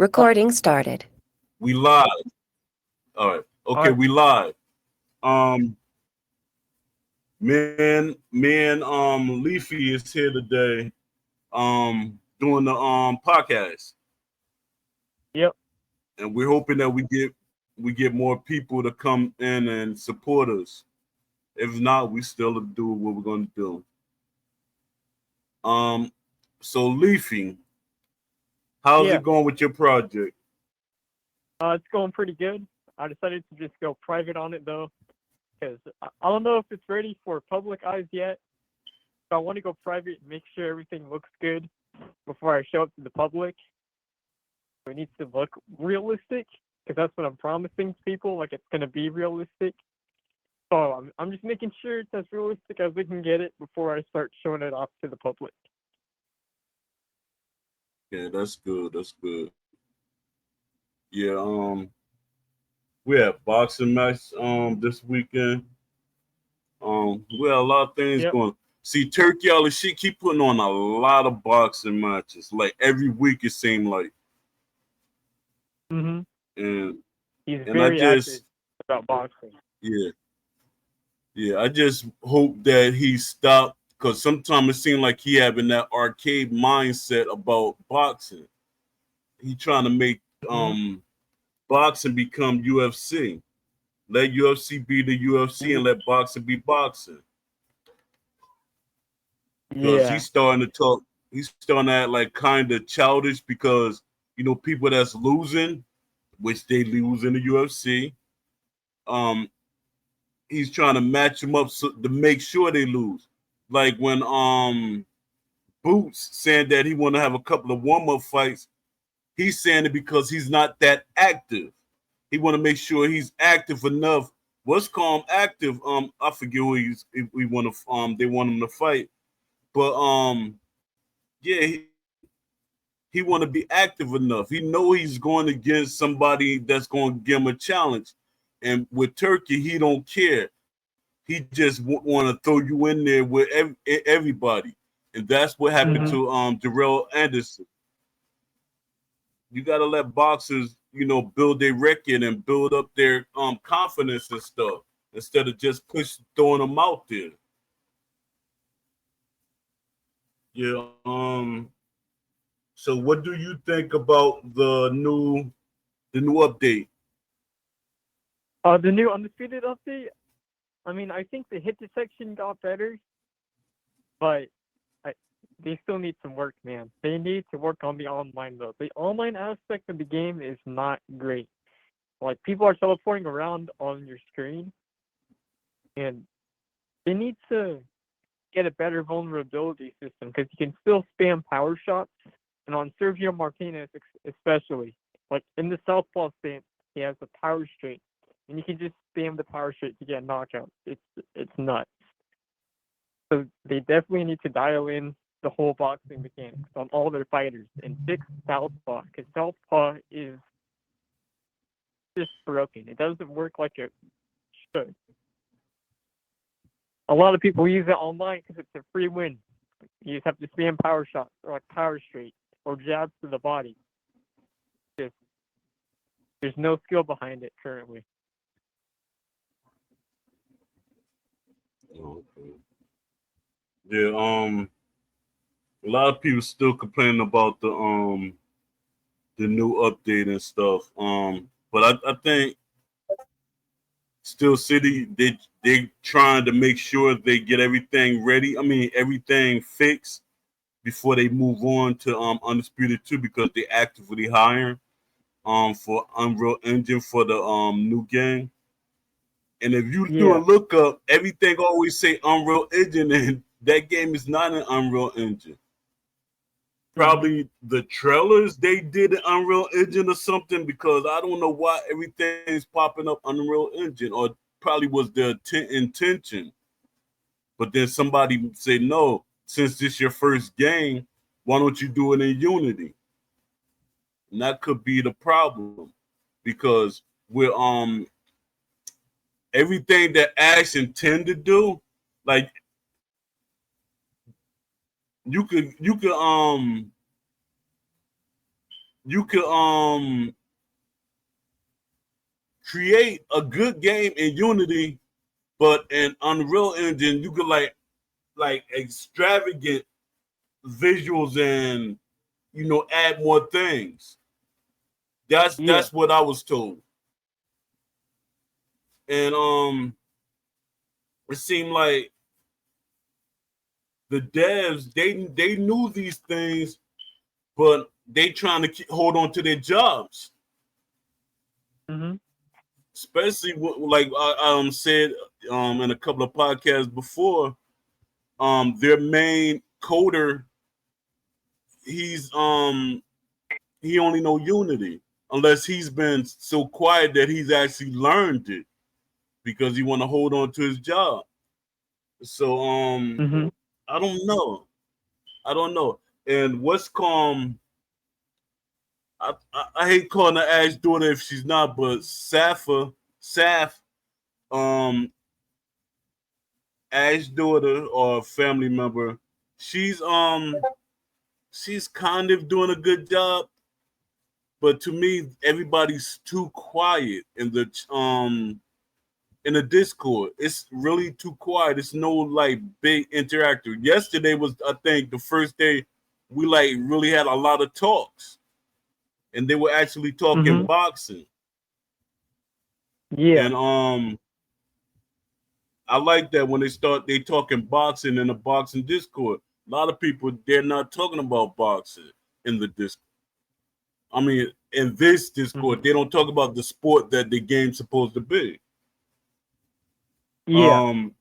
Recording started. We live. All right. All Okay, right. we live. Um, me and Leafy is here today. Doing the podcast, Yep. and we're hoping that we get more people to come in and support us. If not, we still do what we're going to do. Um, so Leafy, how's Yeah. it going with your project? It's going pretty good. I decided to just go private on it though, because I don't know if it's ready for public eyes yet. So I want to go private and make sure everything looks good before I show it to the public. So it needs to look realistic, because that's what I'm promising to people. Like it's gonna be realistic. So I'm just making sure it's as realistic as we can get it before I start showing it off to the public. Yeah, that's good. That's good. Yeah. We have boxing match this weekend. We have a lot of things Yep. going. See, Turkey, all this shit keep putting on a lot of boxing matches. Like every week, it seemed like, Mhm. and He's I very active just, about boxing. yeah, yeah, I just hope that he stopped because sometimes it seemed like he having that arcade mindset about boxing. He trying to make Mhm. boxing become UFC. Let UFC be the UFC and let boxing be boxing. Because Yeah. he's starting to act like kind of childish because people that's losing, which they lose in the UFC, um, he's trying to match them up to make sure they lose. Like when Boots saying that he want to have a couple of warm up fights, he's saying it because he's not that active. He want to make sure he's active enough. What's called active? I forget who if we want to they want him to fight, but yeah, he want to be active enough. He know he's going against somebody that's going to give him a challenge. And with Turkey, he don't care. He just want to throw you in there with everybody. And that's what happened Mhm. to Darrell Anderson. You got to let boxers, build their record and build up their confidence and stuff instead of just throwing them out there. Yeah. So what do you think about the new update? The new undisputed update. I mean, I think the hit detection got better, but I, they still need some work, man. They need to work on the online though. The online aspect of the game is not great. Like people are teleporting around on your screen, and they need to get a better vulnerability system because you can still spam power shots, and on Sergio Martinez especially, like in the southpaw stance, he has a power straight, and you can just spam the power straight to get knockouts. It's nuts. So they definitely need to dial in the whole boxing mechanics on all their fighters and fix southpaw because southpaw is just broken. It doesn't work like it should. A lot of people use it online because it's a free win. You just have to spam power shots or like power straight or jabs to the body. Just there's no skill behind it currently. Okay. Yeah. A lot of people still complaining about the new update and stuff. But I think Still City they trying to make sure they get everything ready. I mean everything fixed before they move on to Undisputed 2 because they actively hiring for Unreal Engine for the new game. And if you do a Yeah. lookup, everything always say Unreal Engine, and that game is not an Unreal Engine. Mhm. Probably the trailers they did an Unreal Engine or something because I don't know why everything's popping up Unreal Engine or probably was the intention. But then somebody say no, since this your first game, why don't you do it in Unity? And that could be the problem because with everything that Ash intend to do, like you could you could create a good game in Unity, but in Unreal Engine you could like extravagant visuals and add more things. Yeah. That's what I was told. And it seemed like the devs they knew these things, but they trying to hold on to their jobs, Mhm. especially like I said in a couple of podcasts before. Their main coder, he's he only know Unity unless he's been so quiet that he's actually learned it because he want to hold on to his job. So Mhm. I don't know. I don't know. And what's I hate calling her Ash daughter if she's not, but Saf, um, Ash daughter or family member, she's she's kind of doing a good job, but to me, everybody's too quiet in the Discord. It's really too quiet. It's no like big interactor. Yesterday was, I think, the first day we like really had a lot of talks, and they were actually talking Mhm. boxing. Yeah. And I like that when they talking boxing in the boxing Discord. A lot of people they're not talking about boxing in the Discord. I mean, in this Discord, Mhm. they don't talk about the sport that the game's supposed to be. Yeah. Um,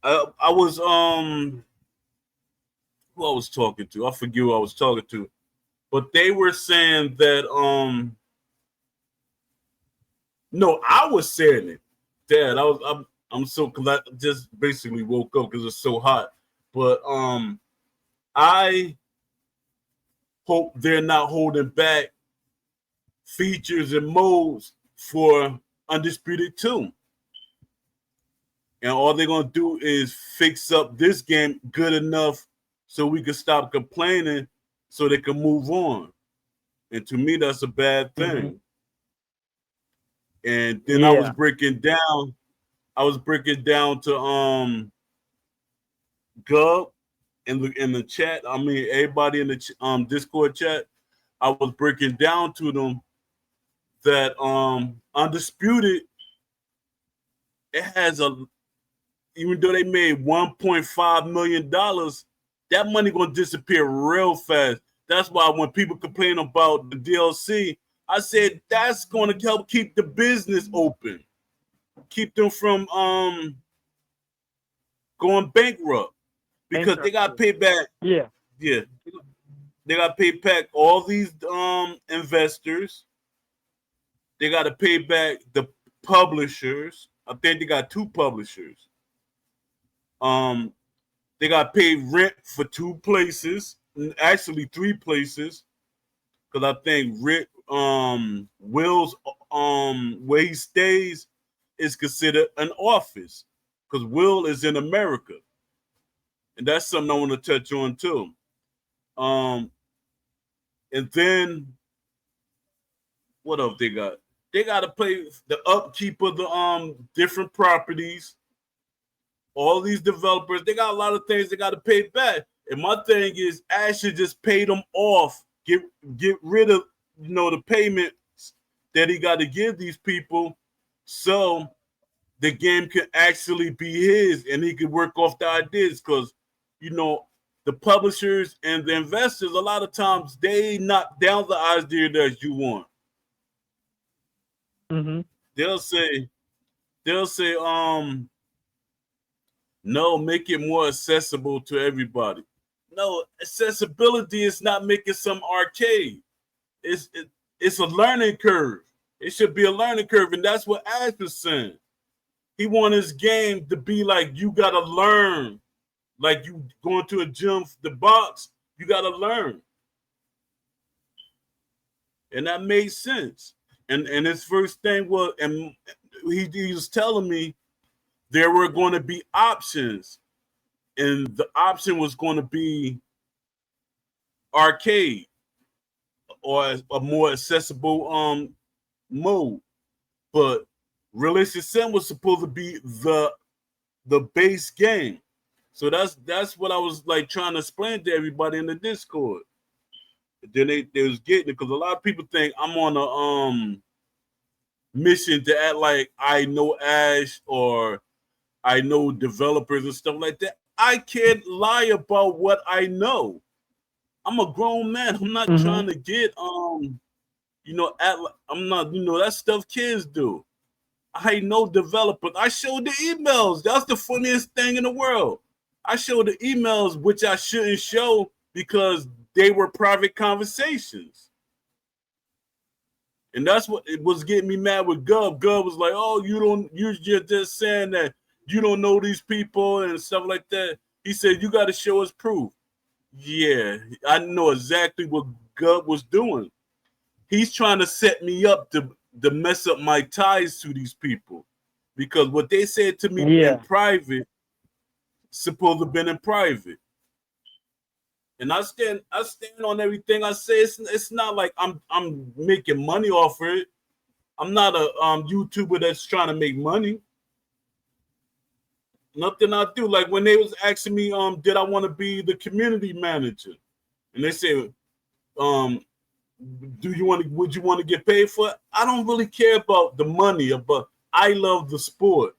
I was who I was talking to. I forget who I was talking to, but they were saying that no, I was saying it. Dad, I'm so cause I just basically woke up because it's so hot. But I hope they're not holding back features and modes for Undisputed 2. And all they're gonna do is fix up this game good enough so we can stop complaining so they can move on. And to me, that's a bad Mhm. thing. And then Yeah. I was breaking down to Gov in the chat. I mean, everybody in the Discord chat. I was breaking down to them that Undisputed it has a even though they made $1.5 million, that money gonna disappear real fast. That's why when people complain about the DLC, I said that's gonna help keep the business open, keep them from going bankrupt because they got to Bankruptcy. pay back. Yeah. Yeah, they got to pay back all these investors. They got to pay back the publishers. I think they got two publishers. Um, they got paid rent for two places, actually three places, because I think Rick Will's where he stays is considered an office because Will is in America, and that's something I want to touch on too. Um, and then what else they got? They got to pay the upkeep of the different properties. All these developers, they got a lot of things they got to pay back. And my thing is, Ash should just pay them off. Get rid of the payments that he got to give these people, so the game can actually be his, and he could work off the ideas. Because you know the publishers and the investors, a lot of times they knock down the idea that you want. Mhm. They'll say they'll say no, make it more accessible to everybody. No, accessibility is not making some arcade. It's it's a learning curve. It should be a learning curve, and that's what Ash was saying. He want his game to be like you gotta learn, like you going to a gym, the box. You gotta learn, and that made sense. And his first thing was, and he was telling me there were going to be options, and the option was going to be arcade or a more accessible mode. But Realistic Sim was supposed to be the base game. So that's what I was like trying to explain to everybody in the Discord. Then they was getting it because a lot of people think I'm on a mission to act like I know Ash or I know developers and stuff like that. I can't lie about what I know. I'm a grown man. I'm not Mm-hmm. trying to get I'm not, that stuff kids do. I know developers. I showed the emails. That's the funniest thing in the world. I showed the emails which I shouldn't show because they were private conversations. And that's what it was getting me mad with Gub. Gub was like, "Oh, you're just saying that you don't know these people and stuff like that." He said, "You got to show us proof." Yeah, I know exactly what Gub was doing. He's trying to set me up to mess up my ties to these people because what they said to me in Yeah. private supposed to have been in private. And I stand on everything I say. It's not like I'm making money off of it. I'm not a YouTuber that's trying to make money. Nothing I do. Like when they was asking me, did I want to be the community manager? And they said, um, would you want to get paid for it? I don't really care about the money, but I love the sport.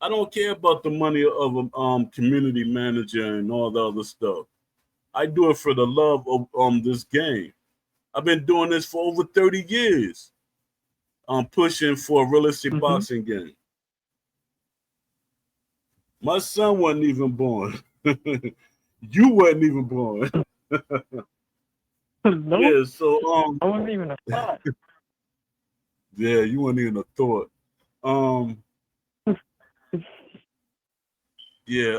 I don't care about the money of a community manager and all the other stuff. I do it for the love of this game. I've been doing this for over 30 years. I'm pushing for a realistic Mm-hmm. boxing game. My son wasn't even born. You wasn't even born. No, Yeah, so I wasn't even a thought. yeah, you weren't even a thought. Um yeah,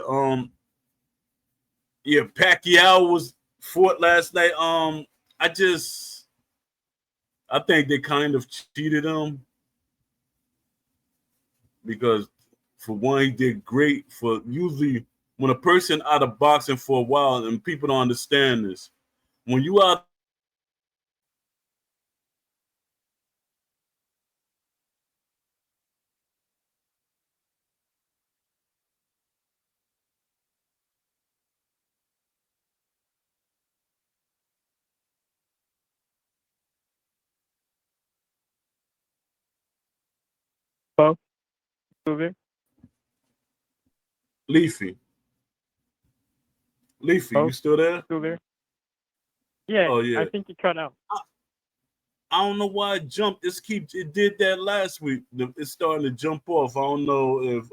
yeah, Pacquiao was fought last night. I just I think they kind of cheated him because for one he did great for usually when a person out of boxing for a while and people don't understand this. When you out of boxing for a while, Bo, still there? Leafy, Leafy, you Bo, still there? still there? Yeah, Oh I yeah. think you cut out. I don't know why it jumped. It did that last week. It's starting to jump off. I don't know if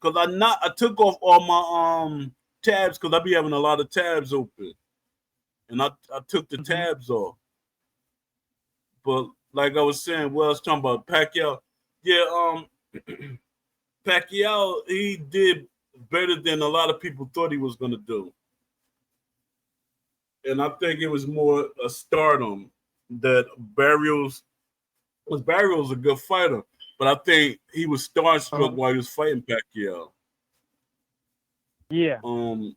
because I took off all my tabs because I be having a lot of tabs open, and I took the Mm-hmm. tabs off. But like I was saying, what I was talking about Pacquiao, yeah, Pacquiao he did better than a lot of people thought he was gonna do, and I think it was more a stardom that Barrios a good fighter, but I think he was starstruck Uh-huh. while he was fighting Pacquiao. Yeah, Um,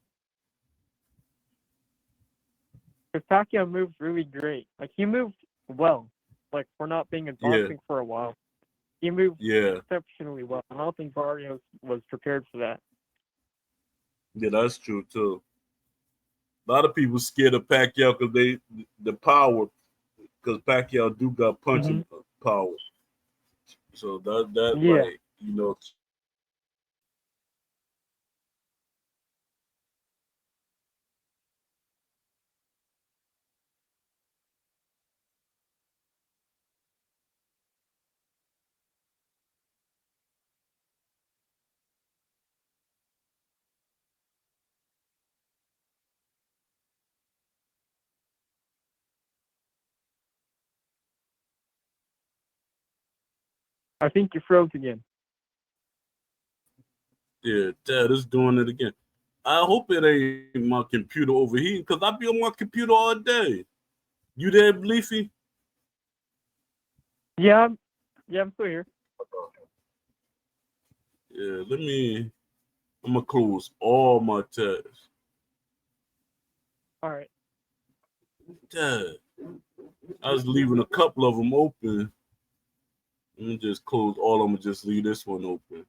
because Pacquiao moves really great. Like he moved well. Like for not being in yeah, boxing for a while, he moved yeah, exceptionally well. I don't think Barrios was prepared for that. yeah, that's true too. A lot of people scared of Pacquiao because the power, because Pacquiao do got Mm-hmm. punching power. So that Yeah, like I think you froze again. yeah, Dad is doing it again. I hope it ain't my computer overheating because I be on my computer all day. You there, Leafy? Yeah, yeah, I'm still here. Yeah, let me. I'm gonna close all my tabs. All right. Dad, I was leaving a couple of them open. Let me just close all of them and just leave this one open.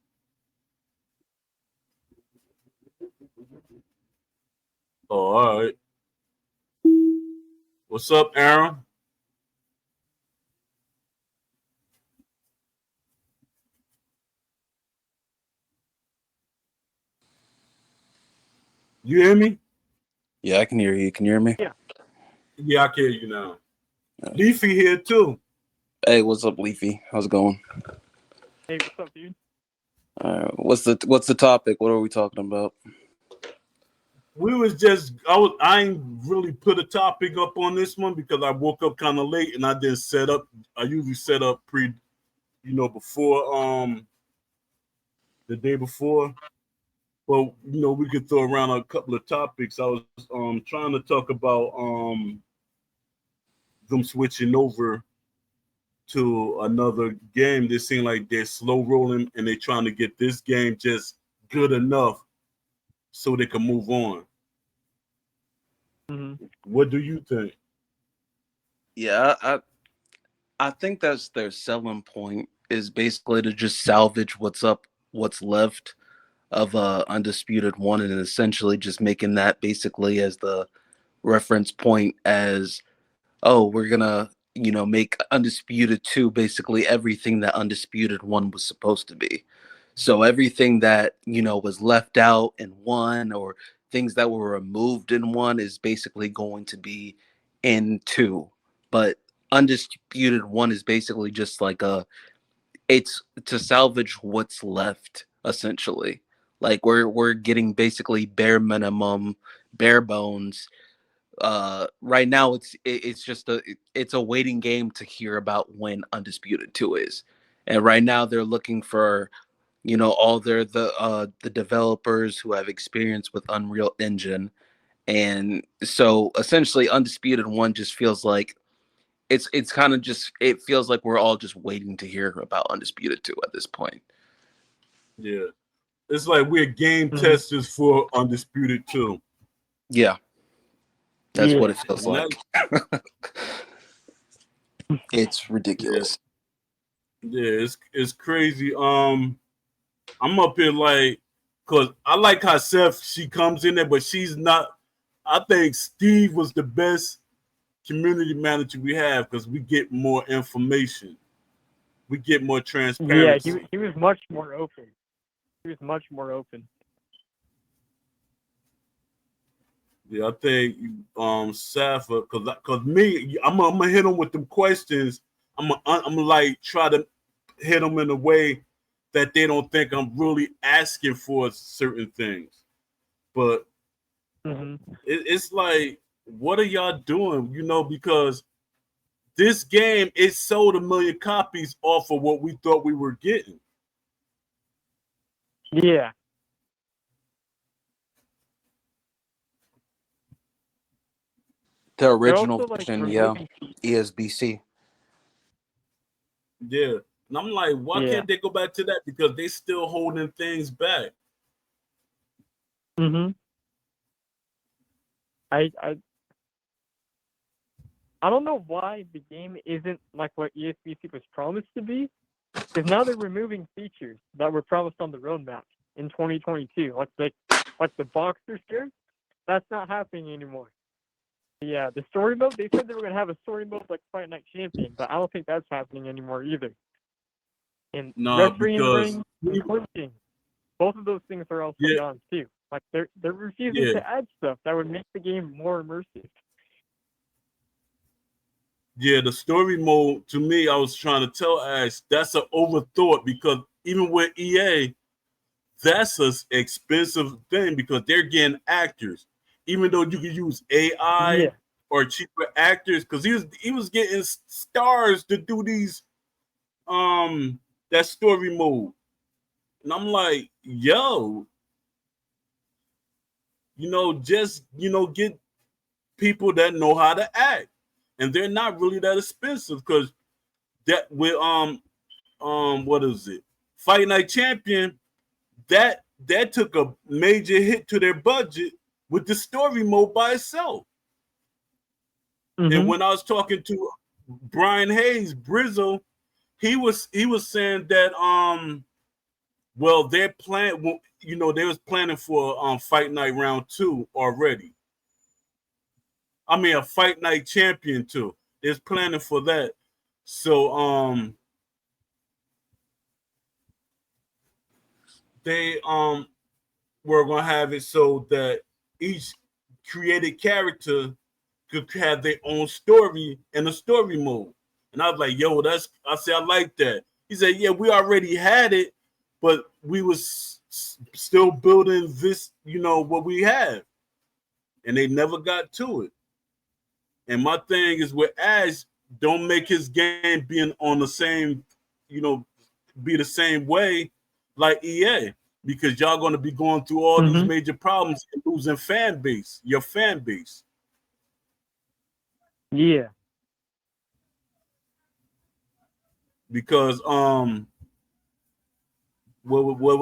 Oh, all right. What's up, Aaron? You hear me? Yeah, I can hear you. Can you hear me? Yeah. Yeah, I can hear you now. Leafy here too. Hey, what's up, Leafy? How's it going? Hey, what's up, dude? What's the topic? What are we talking about? We was just I ain't really put a topic up on this one because I woke up kind of late and I didn't set up. I usually set up before the day before. But we could throw around a couple of topics. I was trying to talk about them switching over to another game. They seem like they're slow rolling and they're trying to get this game just good enough so they can move on. Mm-hmm. What do you think? Yeah, I think that's their selling point is basically to just salvage what's left of Undisputed One, and essentially just making that basically as the reference point as, oh, we're gonna make Undisputed Two basically everything that Undisputed One was supposed to be. So everything that was left out in one, or things that were removed in one, is basically going to be in two. But Undisputed One is basically just like it's to salvage what's left essentially. Like we're getting basically bare minimum, bare bones. Right now it's just it's a waiting game to hear about when Undisputed 2 is. And right now they're looking for all the developers who have experience with Unreal Engine. And so essentially Undisputed 1 just feels like it's kind of just, it feels like we're all just waiting to hear about Undisputed 2 at this point. Yeah, it's like we're game Mm-hmm. testers for Undisputed too. Yeah, that's what Yeah. it feels And that, like. It's yeah, ridiculous. yeah, it's crazy. I'm up here like, cause I like how Seth she comes in there, but she's not. I think Steve was the best community manager we have because we get more information, we get more Yeah. transparency. He was much more open. He was much more open. Yeah, I think Safa, cause me, I'm gonna hit him with them questions. I'm gonna like try to hit them in a way that they don't think I'm really asking for certain things. But Mm-hmm. it's like, what are y'all doing? Because this game it sold 1 million copies off of what we thought we were getting. Yeah. The They're original also like version, yeah, removing. ESBC. Yeah, and I'm like, why Yeah. can't they go back to that? Because they still holding things back. Mm-hmm. I I I don't know why the game isn't like what ESBC was promised to be. Because now they're removing features that were promised on the roadmap in 2022, like the boxer skirt. That's not happening anymore. Yeah, the story mode. They said they were gonna have a story mode like Fight Night Champion, but I don't think that's happening anymore either. And Nah, referee in the because ring and clinching, both of those things are also yeah, gone too. Like they're refusing yeah, to add stuff that would make the game more immersive. yeah. The story mode to me, I was trying to tell Ash that's an overthought because even with EA, that's an expensive thing because they're getting actors, even though you can use AI Yeah, or cheaper actors because he was getting stars to do these that story mode, and I'm like, yo, just get people that know how to act, and they're not really that expensive because that with what is it, Fight Night Champion, that took a major hit to their budget with the story mode by itself. And Mhm. when I was talking to Brian Hayes, Brizzle, he was saying that well they're plan well, they was planning for fight night round two already. I mean a fight night champion too. They're planning for that. So they were gonna have it so that each created character could have their own story in a story mode. And I was like, yo, I said, I like that. He said, yeah, we already had it, but we was still building this, what we have. And they never got to it. And my thing is with Ash, don't make his game being on the same, you know, be the same way like EA. Because y'all gonna be going through all these Mhm. major problems and losing fan base, your fan base. Yeah. Because what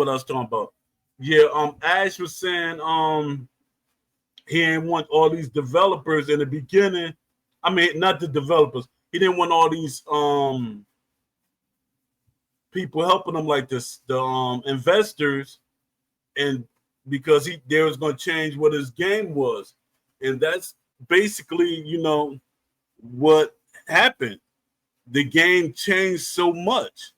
I was talking about? Yeah, Ash was saying he didn't want all these developers in the beginning. I mean, not the developers. He didn't want all these people helping him like this, the investors, and because they was going to change what his game was, and that's basically what happened. The game changed so much,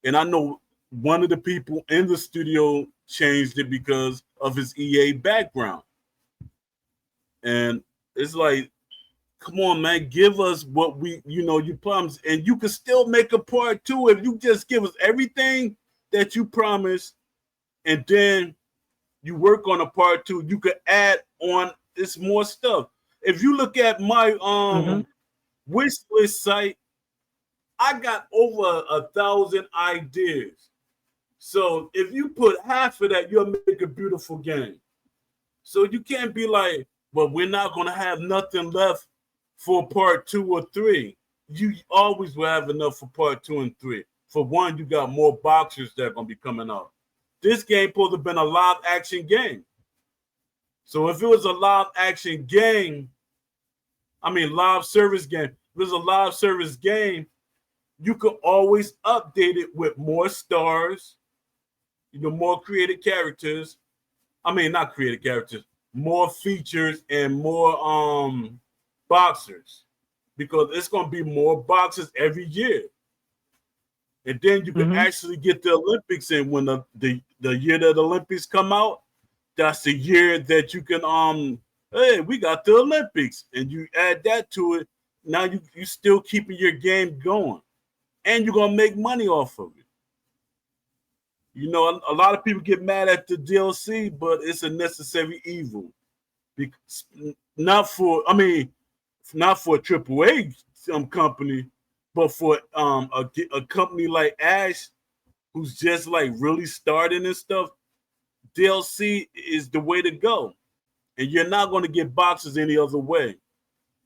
and I know one of the people in the studio changed it because of his EA background. And it's like, come on, man, give us what you promised, and you can still make a part two if you just give us everything that you promised, and then you work on a part two. You could add on this more stuff. If you look at my Mhm. wish list site, I got over 1,000 ideas. So if you put half of that, you'll make a beautiful game. So you can't be like, well, we're not going to have nothing left for part two or three. You always will have enough for part two and three. For one, you got more boxers that are going to be coming out. This game supposed to have been a live action game. So if it was a live action game, I mean live service game, if it was a live service game, you could always update it with more stars, more creative characters. I mean, not creative characters, more features and more boxers because it's going to be more boxers every year. And then you can Mhm. actually get the Olympics in when the year that the Olympics come out. That's the year that you can hey, we got the Olympics, and you add that to it. Now you still keeping your game going, and you're gonna make money off of it. A lot of people get mad at the DLC, but it's a necessary evil. Because not for, I mean, not for a AAA company, but for a company like Ash, who's just like really starting and stuff. DLC is the way to go, and you're not going to get boxes any other way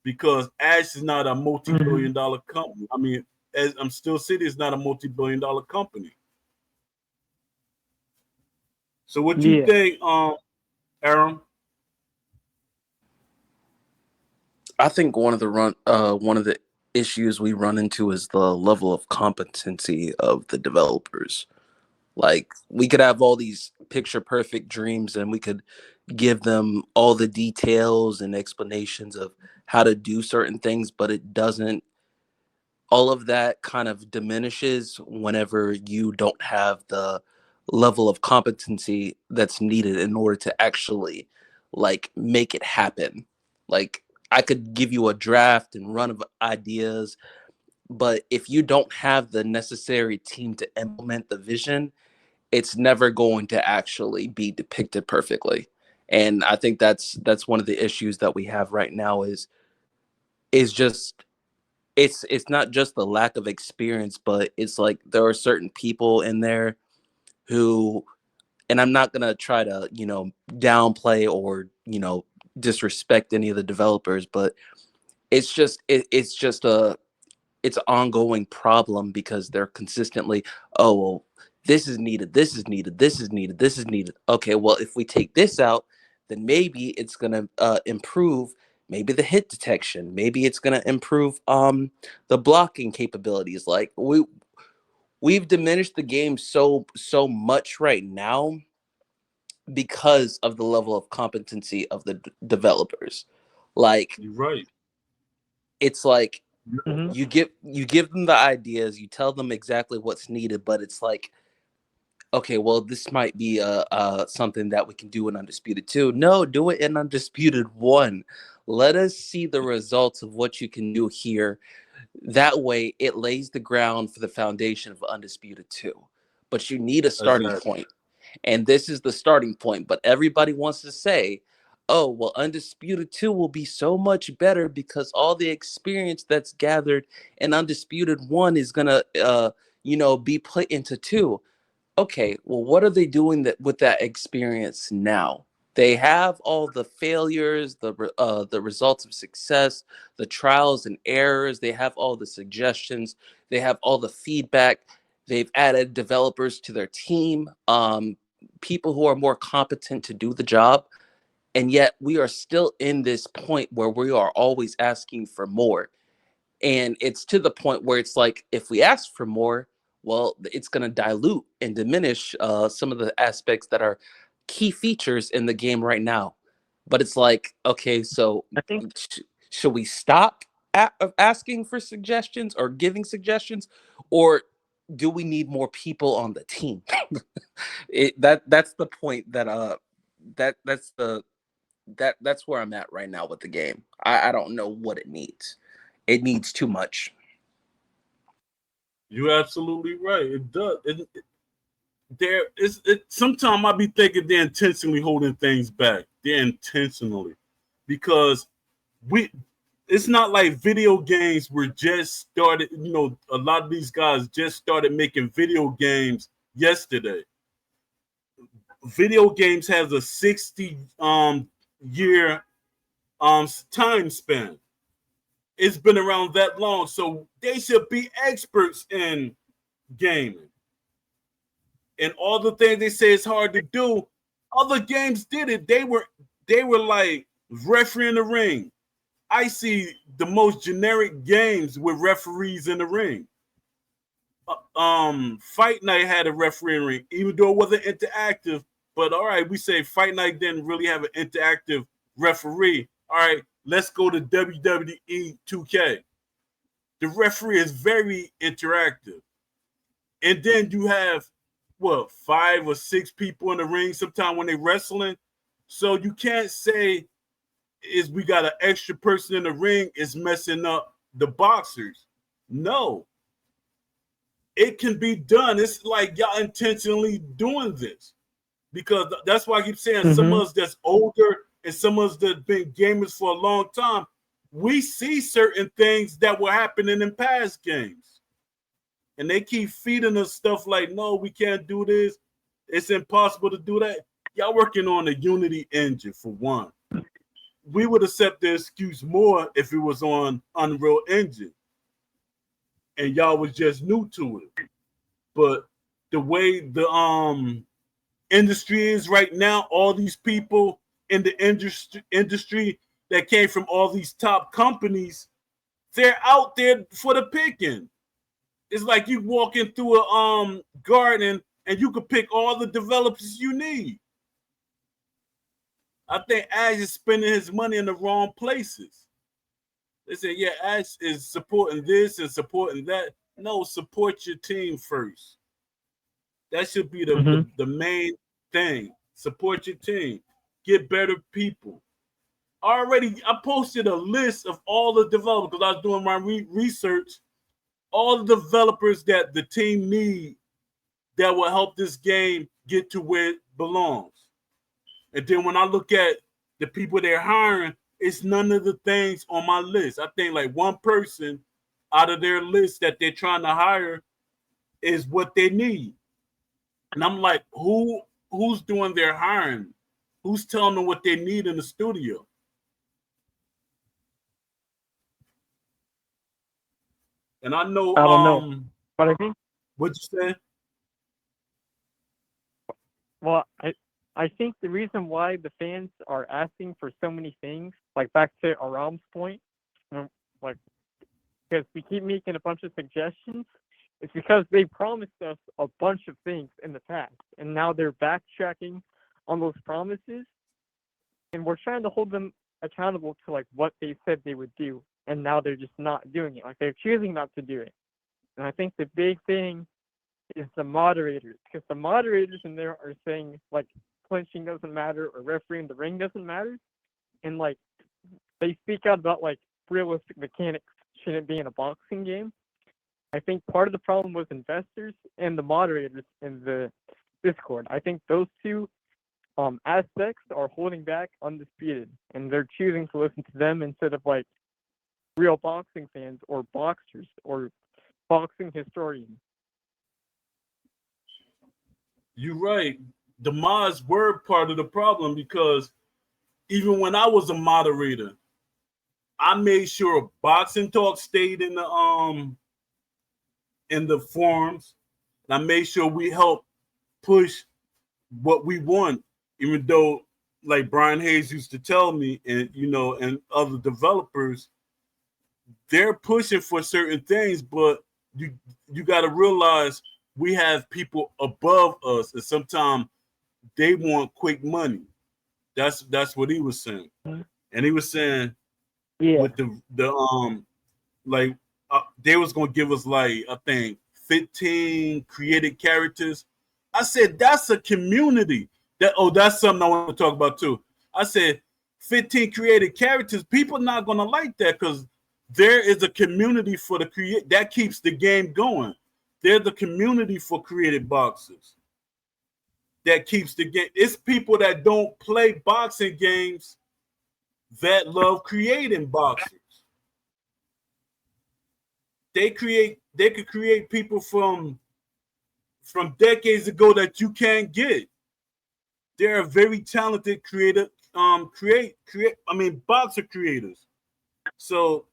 because Ash is not a Mhm. multi-billion-dollar company. I mean, as I'm Still City is not a multi-billion-dollar company. So what you Yeah. think, Aaron? I think one of the issues we run into is the level of competency of the developers. Like we could have all these picture perfect dreams and we could give them all the details and explanations of how to do certain things, but it doesn't all of that kind of diminishes whenever you don't have the level of competency that's needed in order to actually like make it happen. Like I could give you a draft and run of ideas, but if you don't have the necessary team to implement the vision, it's never going to actually be depicted perfectly. And I think that's one of the issues that we have right now is just it's not just the lack of experience, but it's like there are certain people in there who, and I'm not gonna try to downplay or disrespect any of the developers, but it's just it's an ongoing problem because they're consistently, oh well, this is needed, this is needed, this is needed, this is needed. Okay, well if we take this out, then maybe it's gonna improve maybe the hit detection, maybe it's going to improve the blocking capabilities. Like we've diminished the game so much right now because of the level of competency of the developers. Like You're right. it's like Hmm. you give them the ideas, you tell them exactly what's needed, but it's like, okay, well, this might be something that we can do in Undisputed 2. No, do it in Undisputed 1. Let us see the results of what you can do here. That way, it lays the ground for the foundation of Undisputed 2. But you need a starting Exactly. point. And this is the starting point. But everybody wants to say, oh, well, Undisputed 2 will be so much better because all the experience that's gathered in Undisputed 1 is going to, be put into 2. Okay, well, what are they doing that with that experience now? They have all the failures, the results of success, the trials and errors. They have all the suggestions. They have all the feedback. They've added developers to their team, people who are more competent to do the job. And yet, we are still in this point where we are always asking for more. And it's to the point where it's like, if we ask for more, well, it's going to dilute and diminish some of the aspects that are key features in the game right now. But it's like, okay, so I think. should we stop asking for suggestions or giving suggestions, or do we need more people on the team? That's the point that's the that's where I'm at right now with the game. I don't know what it needs. It needs too much. You're absolutely right. It does. There is. It. Sometimes I be thinking they're intentionally holding things back. They're intentionally, because we. It's not like video games were just started. A lot of these guys just started making video games yesterday. Video games has a 60 year time span. It's been around that long, so they should be experts in gaming. And all the things they say is hard to do, other games did it. They were like referee in the ring. I see the most generic games with referees in the ring. Fight Night had a referee in the ring, even though it wasn't interactive. But all right, we say Fight Night didn't really have an interactive referee. All right, let's go to WWE 2K. The referee is very interactive. And then you have what, 5 or 6 people in the ring sometimes when they wrestling. So you can't say is we got an extra person in the ring is messing up the boxers. No, it can be done. It's like y'all intentionally doing this, because that's why I keep saying some Hmm. of us that's older and some of us that been gamers for a long time, we see certain things that were happening in past games. And they keep feeding us stuff like, no, we can't do this. It's impossible to do that. Y'all working on a Unity engine for one. We would accept the excuse more if it was on Unreal Engine and y'all was just new to it. But the way the industry is right now, all these people in the industry that came from all these top companies, they're out there for the picking. It's like you walking through a garden and you could pick all the developers you need. I think Ash is spending his money in the wrong places. They say, yeah, Ash is supporting this and supporting that. No, support your team first. That should be the, Hmm. the, the main thing. Support your team. Get better people. I posted a list of all the developers because I was doing my research. All the developers that the team need that will help this game get to where it belongs. And then when I look at the people they're hiring, it's none of the things on my list. I think like one person out of their list that they're trying to hire is what they need. And I'm like, who's doing their hiring? Who's telling them what they need in the studio? And I know I don't know, but I think. what you said. Well, I think the reason why the fans are asking for so many things, like back to Aram's point, like because we keep making a bunch of suggestions, it's because they promised us a bunch of things in the past, and now they're backtracking on those promises, and we're trying to hold them accountable to like what they said they would do, and now they're just not doing it. Like they're choosing not to do it. And I think the big thing is the moderators, because the moderators in there are saying like clinching doesn't matter or refereeing the ring doesn't matter, and like they speak out about like realistic mechanics shouldn't be in a boxing game. I think part of the problem was investors and the moderators in the Discord. I think those two aspects are holding back Undisputed, and they're choosing to listen to them instead of like real boxing fans or boxers or boxing historians. You're right. The mods were part of the problem because even when I was a moderator, I made sure boxing talk stayed in the forums, and I made sure we helped push what we want, even though like Brian Hayes used to tell me, and and other developers, they're pushing for certain things, but you got to realize we have people above us, and sometimes they want quick money. That's what he was saying, and he was saying Yeah. with the like they was gonna give us like I think 15 created characters. I said that's a community. That's something I want to talk about too. I said 15 created characters. People not gonna like that because there is a community for the create that keeps the game going. There's a community for created boxes that keeps the game. It's people that don't play boxing games that love creating boxes. They could create people from decades ago that you can't get. They're very talented creator create I mean boxer creators. So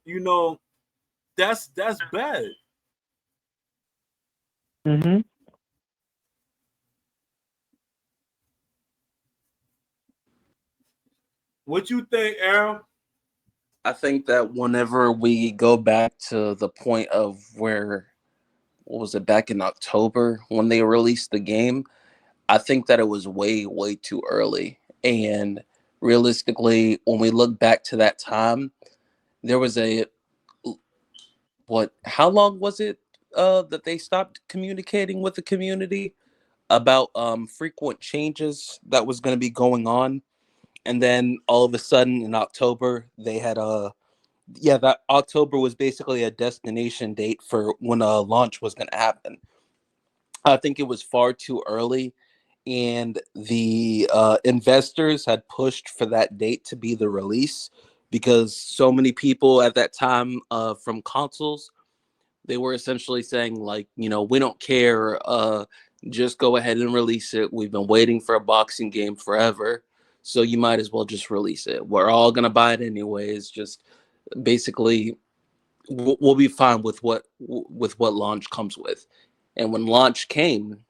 that's bad. Mhm. What you think, Aaron? I think that whenever we go back to the point of where, what was it, back in October when they released the game, I think that it was way, way too early. And realistically, when we look back to that time, there was a, what, how long was it that they stopped communicating with the community about frequent changes that was going to be going on? And then all of a sudden in October, they had yeah, that October was basically a destination date for when a launch was going to happen. I think it was far too early, and the investors had pushed for that date to be the release because so many people at that time from consoles, they were essentially saying like, we don't care, just go ahead and release it. We've been waiting for a boxing game forever, so you might as well just release it. We're all gonna buy it anyways. Just basically we'll be fine with what launch comes with. And when launch came,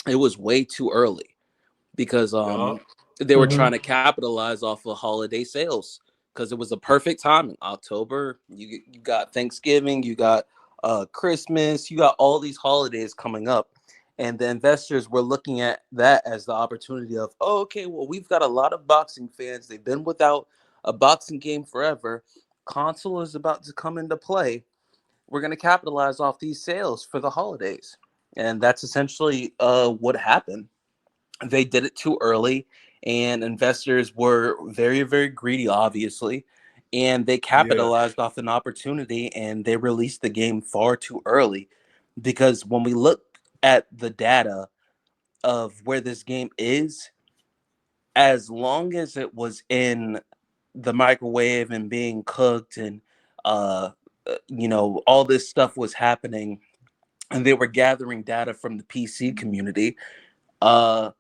it was way too early because Yeah. they were Mhm. trying to capitalize off of holiday sales because it was a perfect time in October. You got Thanksgiving, you got Christmas, you got all these holidays coming up. And the investors were looking at that as the opportunity of, oh, okay, well, we've got a lot of boxing fans. They've been without a boxing game forever. Console is about to come into play. We're going to capitalize off these sales for the holidays. And that's essentially what happened. They did it too early, and investors were very, very greedy, obviously. And they Yeah. capitalized off an opportunity and they released the game far too early. Because when we look at the data of where this game is, as long as it was in the microwave and being cooked and uh all this stuff was happening, and they were gathering data from the PC community, uh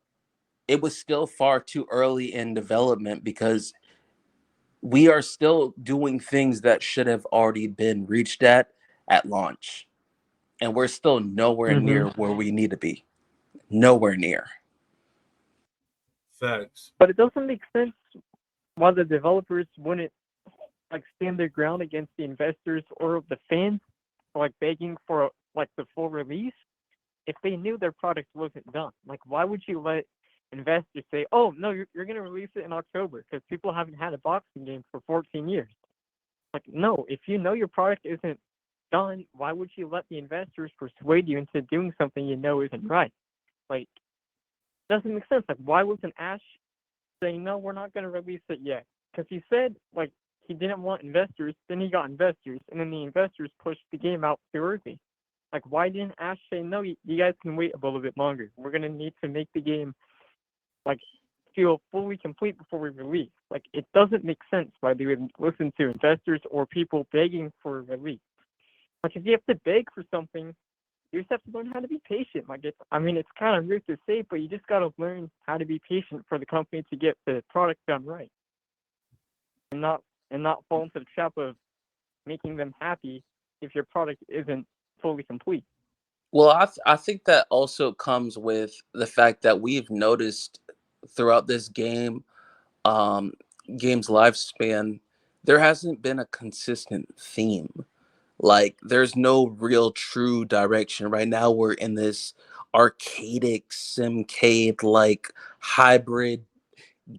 it was still far too early in development because we are still doing things that should have already been reached at launch, and we're still nowhere near Mhm. where we need to be. Nowhere near. Facts. But it doesn't make sense why the developers wouldn't like stand their ground against the investors or the fans, like begging for like the full release if they knew their product wasn't done. Like, why would you let investors say, "Oh no, you're going to release it in October," because people haven't had a boxing game for 14 years? Like, no, if you know your product isn't done, why would you let the investors persuade you into doing something you know isn't right? Like, doesn't make sense. Like, why wasn't Ash saying, "No, we're not going to release it yet"? Because he said like he didn't want investors, then he got investors, and then the investors pushed the game out too early. Like, why didn't Ash say, "No, you guys can wait a little bit longer. We're gonna need to make the game like feel fully complete before we release"? Like, it doesn't make sense why they would listen to investors or people begging for a release. Like, if you have to beg for something, you just have to learn how to be patient. Like, it's kind of weird to say, but you just gotta learn how to be patient for the company to get the product done right, and not fall into the trap of making them happy if your product isn't fully complete. Well, I think that also comes with the fact that we've noticed throughout this um, game's lifespan, there hasn't been a consistent theme. Like, there's no real true direction. Right now, we're in this arcadic, simcade, like hybrid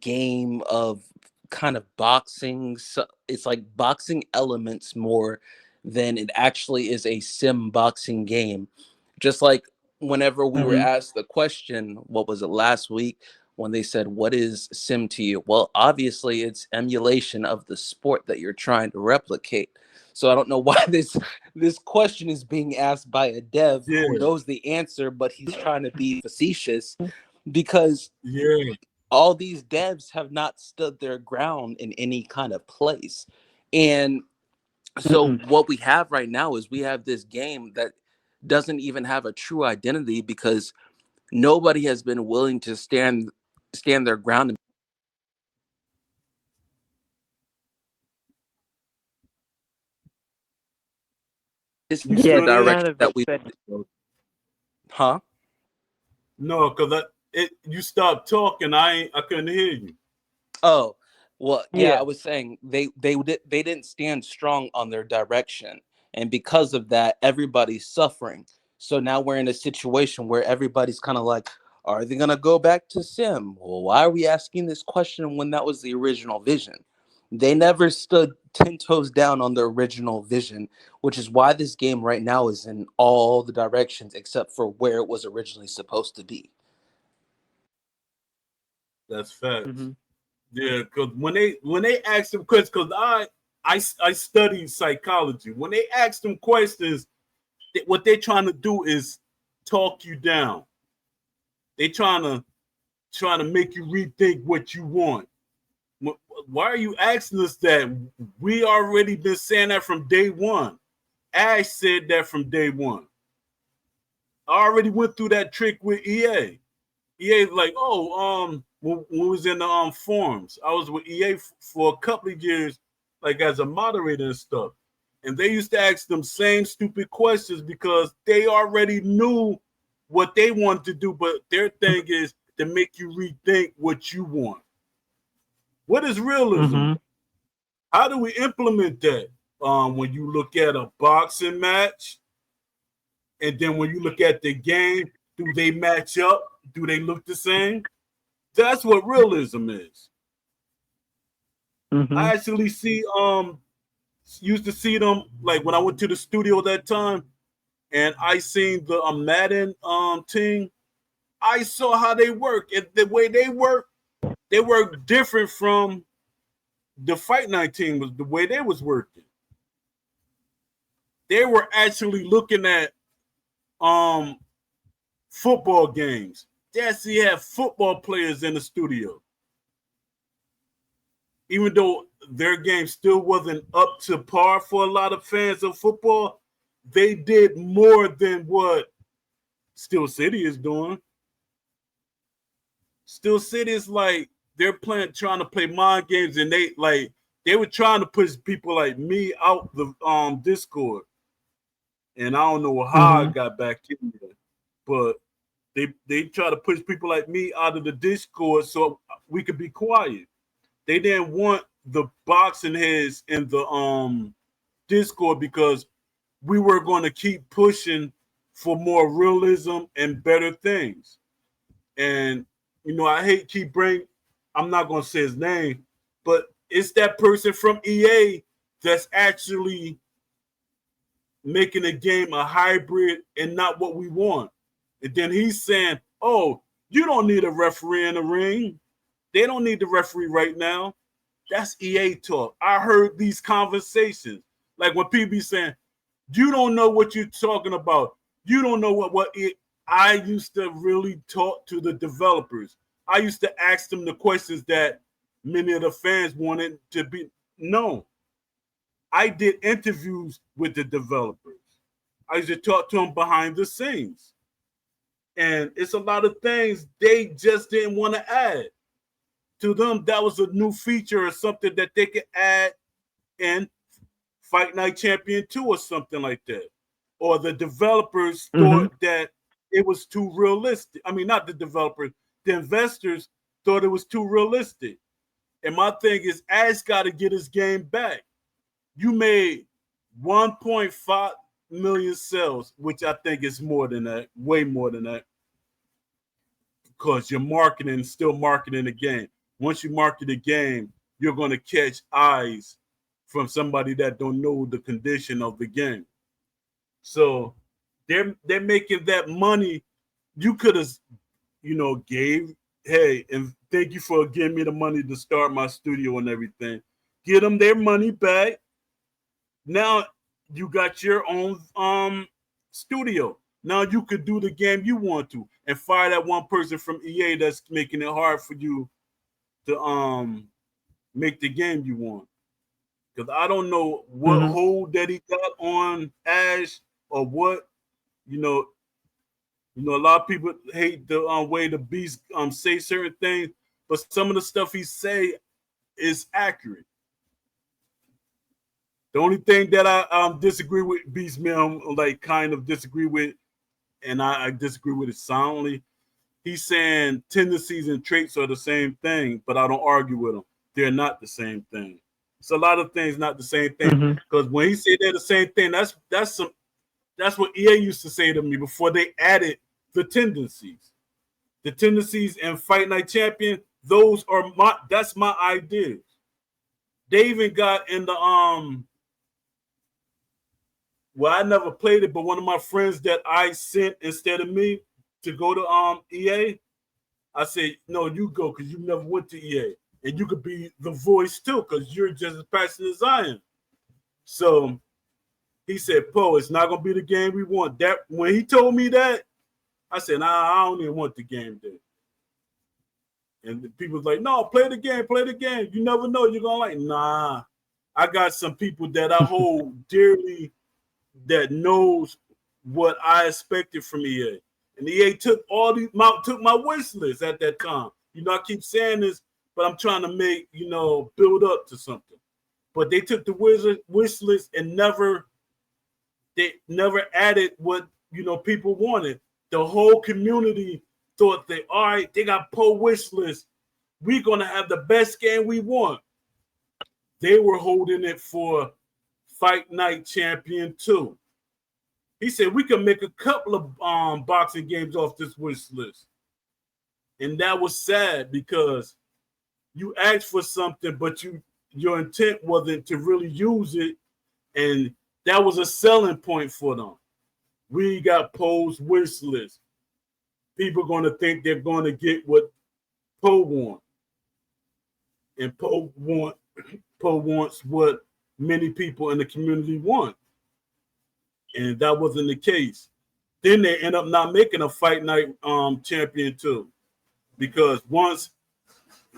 game of kind of boxing. So it's like boxing elements more than it actually is a sim boxing game. Just like whenever we were Mm-hmm. asked the question, what was it last week, when they said, "What is sim to you?" Well, obviously, it's emulation of the sport that you're trying to replicate. So I don't know why this question is being asked by a dev who Yeah, knows the answer, but he's trying to be facetious because yeah. all these devs have not stood their ground in any kind of place. And so Mm-mm. what we have right now is we have this game that doesn't even have a true identity because nobody has been willing to stand their ground and this You is the Yeah, still it's there? kind direction of that we upsetting. huh No, because you stopped talking. I couldn't hear you. Oh, well, yeah, I Yeah. was saying they didn't stand strong on their direction, and because of that, everybody's suffering. So now we're in a situation where everybody's kind of like, are they gonna go back to sim? Well, why are we asking this question when that was the original vision? They never stood 10 toes down on the original vision, which is why this game right now is in all the directions except for where it was originally supposed to be. That's facts. Mm-hmm. Yeah, because when they ask them questions, because I study psychology. When they ask them questions, what they're trying to do is talk you down. They trying to make you rethink what you want. Why are you asking us that? We already been saying that from day one. Ash said that from day one. I already went through that trick with EA. EA like, oh, when we was in the forums, I was with EA for a couple of years, like as a moderator and stuff. And they used to ask them same stupid questions because they already knew what they wanted to do, but their thing is to make you rethink what you want. What is realism? Mm-hmm. How do we implement that? When you look at a boxing match, and then when you look at the game, do they match up? Do they look the same? That's what realism is. Mm-hmm. I actually see used to see them like when I went to the studio that time and I seen the Madden team. I saw how they work. And the way they work different from the Fight Night team was the way they was working. They were actually looking at um football games. They actually had football players in the studio. Even though their game still wasn't up to par for a lot of fans of football, they did more than what Steel City is doing. Steel City is like they're playing, trying to play mind games, and they were trying to push people like me out the Discord, and I don't know how I Mm-hmm. got back in there, but they try to push people like me out of the Discord so we could be quiet. They didn't want the boxing heads in the Discord because we were going to keep pushing for more realism and better things. And I hate keep bring. I'm not going to say his name, but it's that person from EA that's actually making a game a hybrid and not what we want. And then he's saying, "Oh, you don't need a referee in the ring. They don't need the referee right now." That's EA talk. I heard these conversations. Like when people be saying, "You don't know what you're talking about. You don't know what it." I used to really talk to the developers. I used to ask them the questions that many of the fans wanted to be known. I did interviews with the developers. I used to talk to them behind the scenes. And it's a lot of things they just didn't want to add. To them, that was a new feature or something that they could add in Fight Night Champion 2 or something like that. Or the developers Mm-hmm. thought that it was too realistic. I mean, not the developers, the investors thought it was too realistic. And my thing is, Ash got to get his game back. You made 1.5 million sales, which I think is more than that, way more than that, because you're marketing, still marketing the game. Once you market the game, you're going to catch eyes from somebody that don't know the condition of the game. So they're making that money. You could have, gave, hey, and thank you for giving me the money to start my studio and everything. Get them their money back. Now you got your own studio. Now you could do the game you want to and fire that one person from EA that's making it hard for you to make the game you want. Because I don't know what Mm-hmm. hold that he got on Ash or what. You know, a lot of people hate the way the beast say certain things, but some of the stuff he say is accurate. The only thing that I disagree with Beast Man, like kind of disagree with, and I disagree with it soundly. He's saying tendencies and traits are the same thing, but I don't argue with him. They're not the same thing. It's a lot of things not the same thing. Mm-hmm. Because when he said they're the same thing, that's what EA used to say to me before they added the tendencies. The tendencies in Fight Night Champion, those are that's my ideas. They even got in the well, I never played it, but one of my friends that I sent instead of me to go to EA, I said, no, you go because you never went to EA. And you could be the voice too, because you're just as passionate as I am. So he said, Poe, it's not gonna be the game we want. That when he told me that, I said, nah, I don't even want the game there. And the people was like, no, play the game, play the game. You never know. You're gonna like, nah. I got some people that I hold dearly that knows what I expected from EA. And EA took took my wish list at that time. I keep saying this, but I'm trying to make, build up to something. But they took the wish list and they never added what people wanted. The whole community thought all right, they got Poe wish list. We're gonna have the best game we want. They were holding it for Fight Night Champion 2. He said we can make a couple of boxing games off this wish list. And that was sad because you asked for something, but your intent wasn't to really use it. And that was a selling point for them. We got Poe's wish list. People are going to think they're going to get what Poe wants. And Poe wants what many people in the community want. And that wasn't the case. Then they end up not making a Fight Night Champion 2. Because once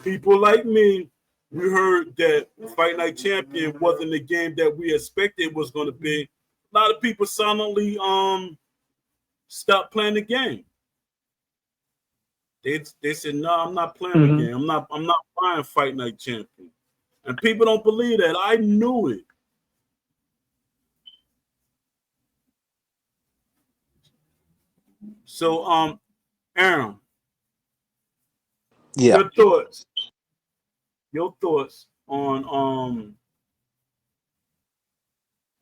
people like me, we heard that Fight Night Champion wasn't the game that we expected it was going to be. A lot of people silently stopped playing the game. They said, no, I'm not playing the Mm-hmm. game. I'm not buying Fight Night Champion. And people don't believe that. I knew it. So Aaron, Yeah. your thoughts. your thoughts on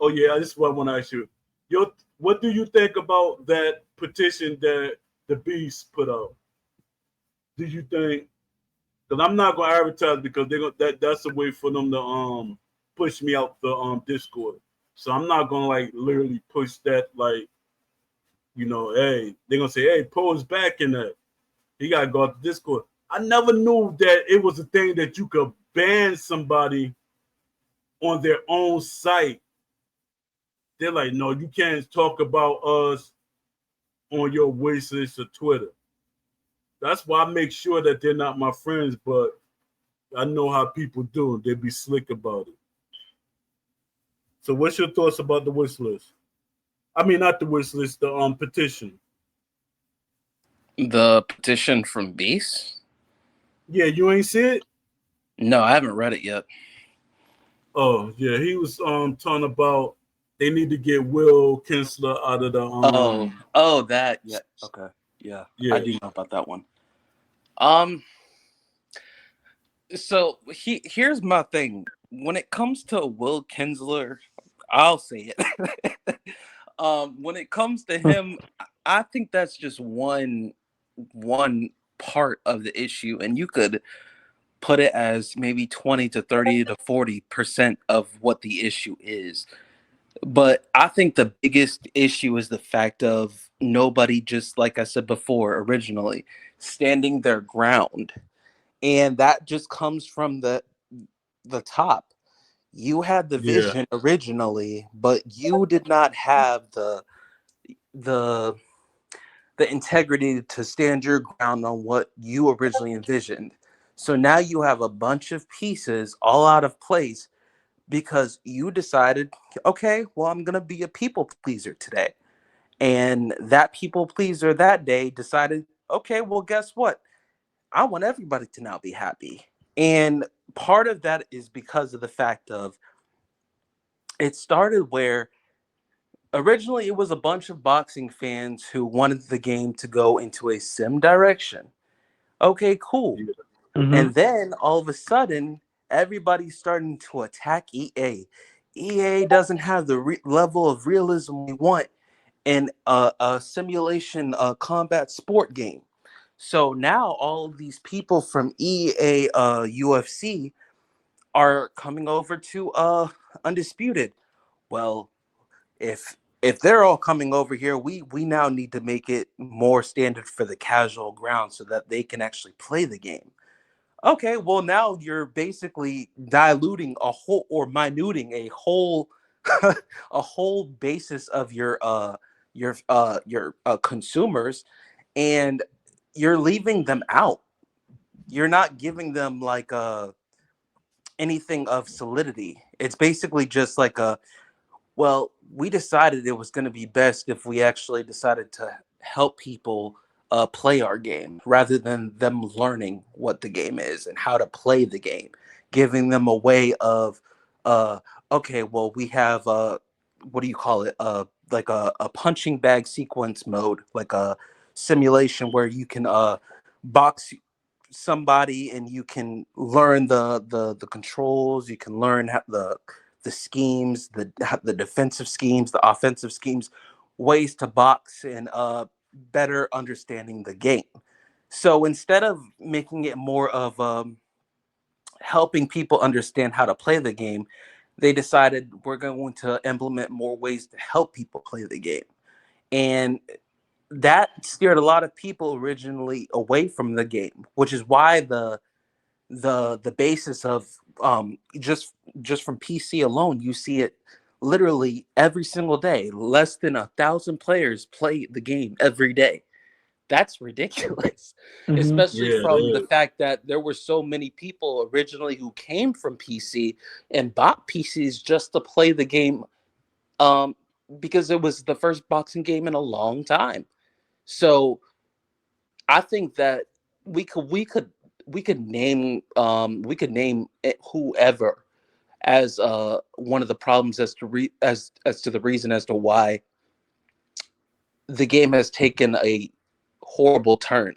oh yeah, this is what I want to ask you. Your what do you think about that petition that the Beast put out? Do you think because I'm not gonna advertise because they're gonna that's a way for them to push me out the Discord. So I'm not gonna like literally push that like hey, they're gonna say, hey, Poe is back in that. He gotta go out to Discord. I never knew that it was a thing that you could ban somebody on their own site. They're like, no, you can't talk about us on your wish list of Twitter. That's why I make sure that they're not my friends, but I know how people do. They be slick about it. So what's your thoughts about the wish list? I mean not the wish list, the petition. The petition from Beast? Yeah, you ain't see it? No, I haven't read it yet. Oh, yeah, he was talking about they need to get Will Kinsler out of the Oh, that. Yeah. Okay. Yeah, I yeah. do know about that one. Um, so here's my thing. When it comes to Will Kinsler, I'll say it. When it comes to him, I think that's just one part of the issue, and you could put it as maybe 20 to 30 to 40% of what the issue is. But I think the biggest issue is the fact of nobody, just like I said before, originally standing their ground, and that just comes from the top. You had the Yeah. vision originally, but you did not have the the integrity to stand your ground on what you originally envisioned. So now you have a bunch of pieces all out of place because you decided, okay, well, I'm going to be a people pleaser today. And that people pleaser that day decided, okay, well, guess what? I want everybody to now be happy. And part of that is because of the fact of it started where originally it was a bunch of boxing fans who wanted the game to go into a sim direction. Okay, cool. Yeah. Mm-hmm. And then all of a sudden, everybody's starting to attack EA. EA doesn't have the level of realism we want in a simulation combat sport game. So now all of these people from EA UFC are coming over to Undisputed. Well, if they're all coming over here, we now need to make it more standard for the casual ground so that they can actually play the game. Okay, well now you're basically diluting a whole or minuting a whole a whole basis of your consumers, and you're leaving them out. You're not giving them like anything of solidity. It's basically just like a, well, we decided it was going to be best if we actually decided to help people play our game rather than them learning what the game is and how to play the game, giving them a way of, uh, okay, well, we have, what do you call it? Like a punching bag sequence mode, like a simulation where you can box somebody and you can learn the controls, you can learn how the schemes, the defensive schemes, the offensive schemes, ways to box, and better understanding the game. So instead of making it more of helping people understand how to play the game, they decided we're going to implement more ways to help people play the game. And that steered a lot of people originally away from the game, which is why the basis of just from PC alone, you see it literally every single day. Less than 1,000 players play the game every day. That's ridiculous, Mm-hmm. especially Yeah, from the that, fact that there were so many people originally who came from PC and bought PCs just to play the game, um, because it was the first boxing game in a long time. So I think that we could we could we could name whoever as one of the problems as to as to the reason as to why the game has taken a horrible turn.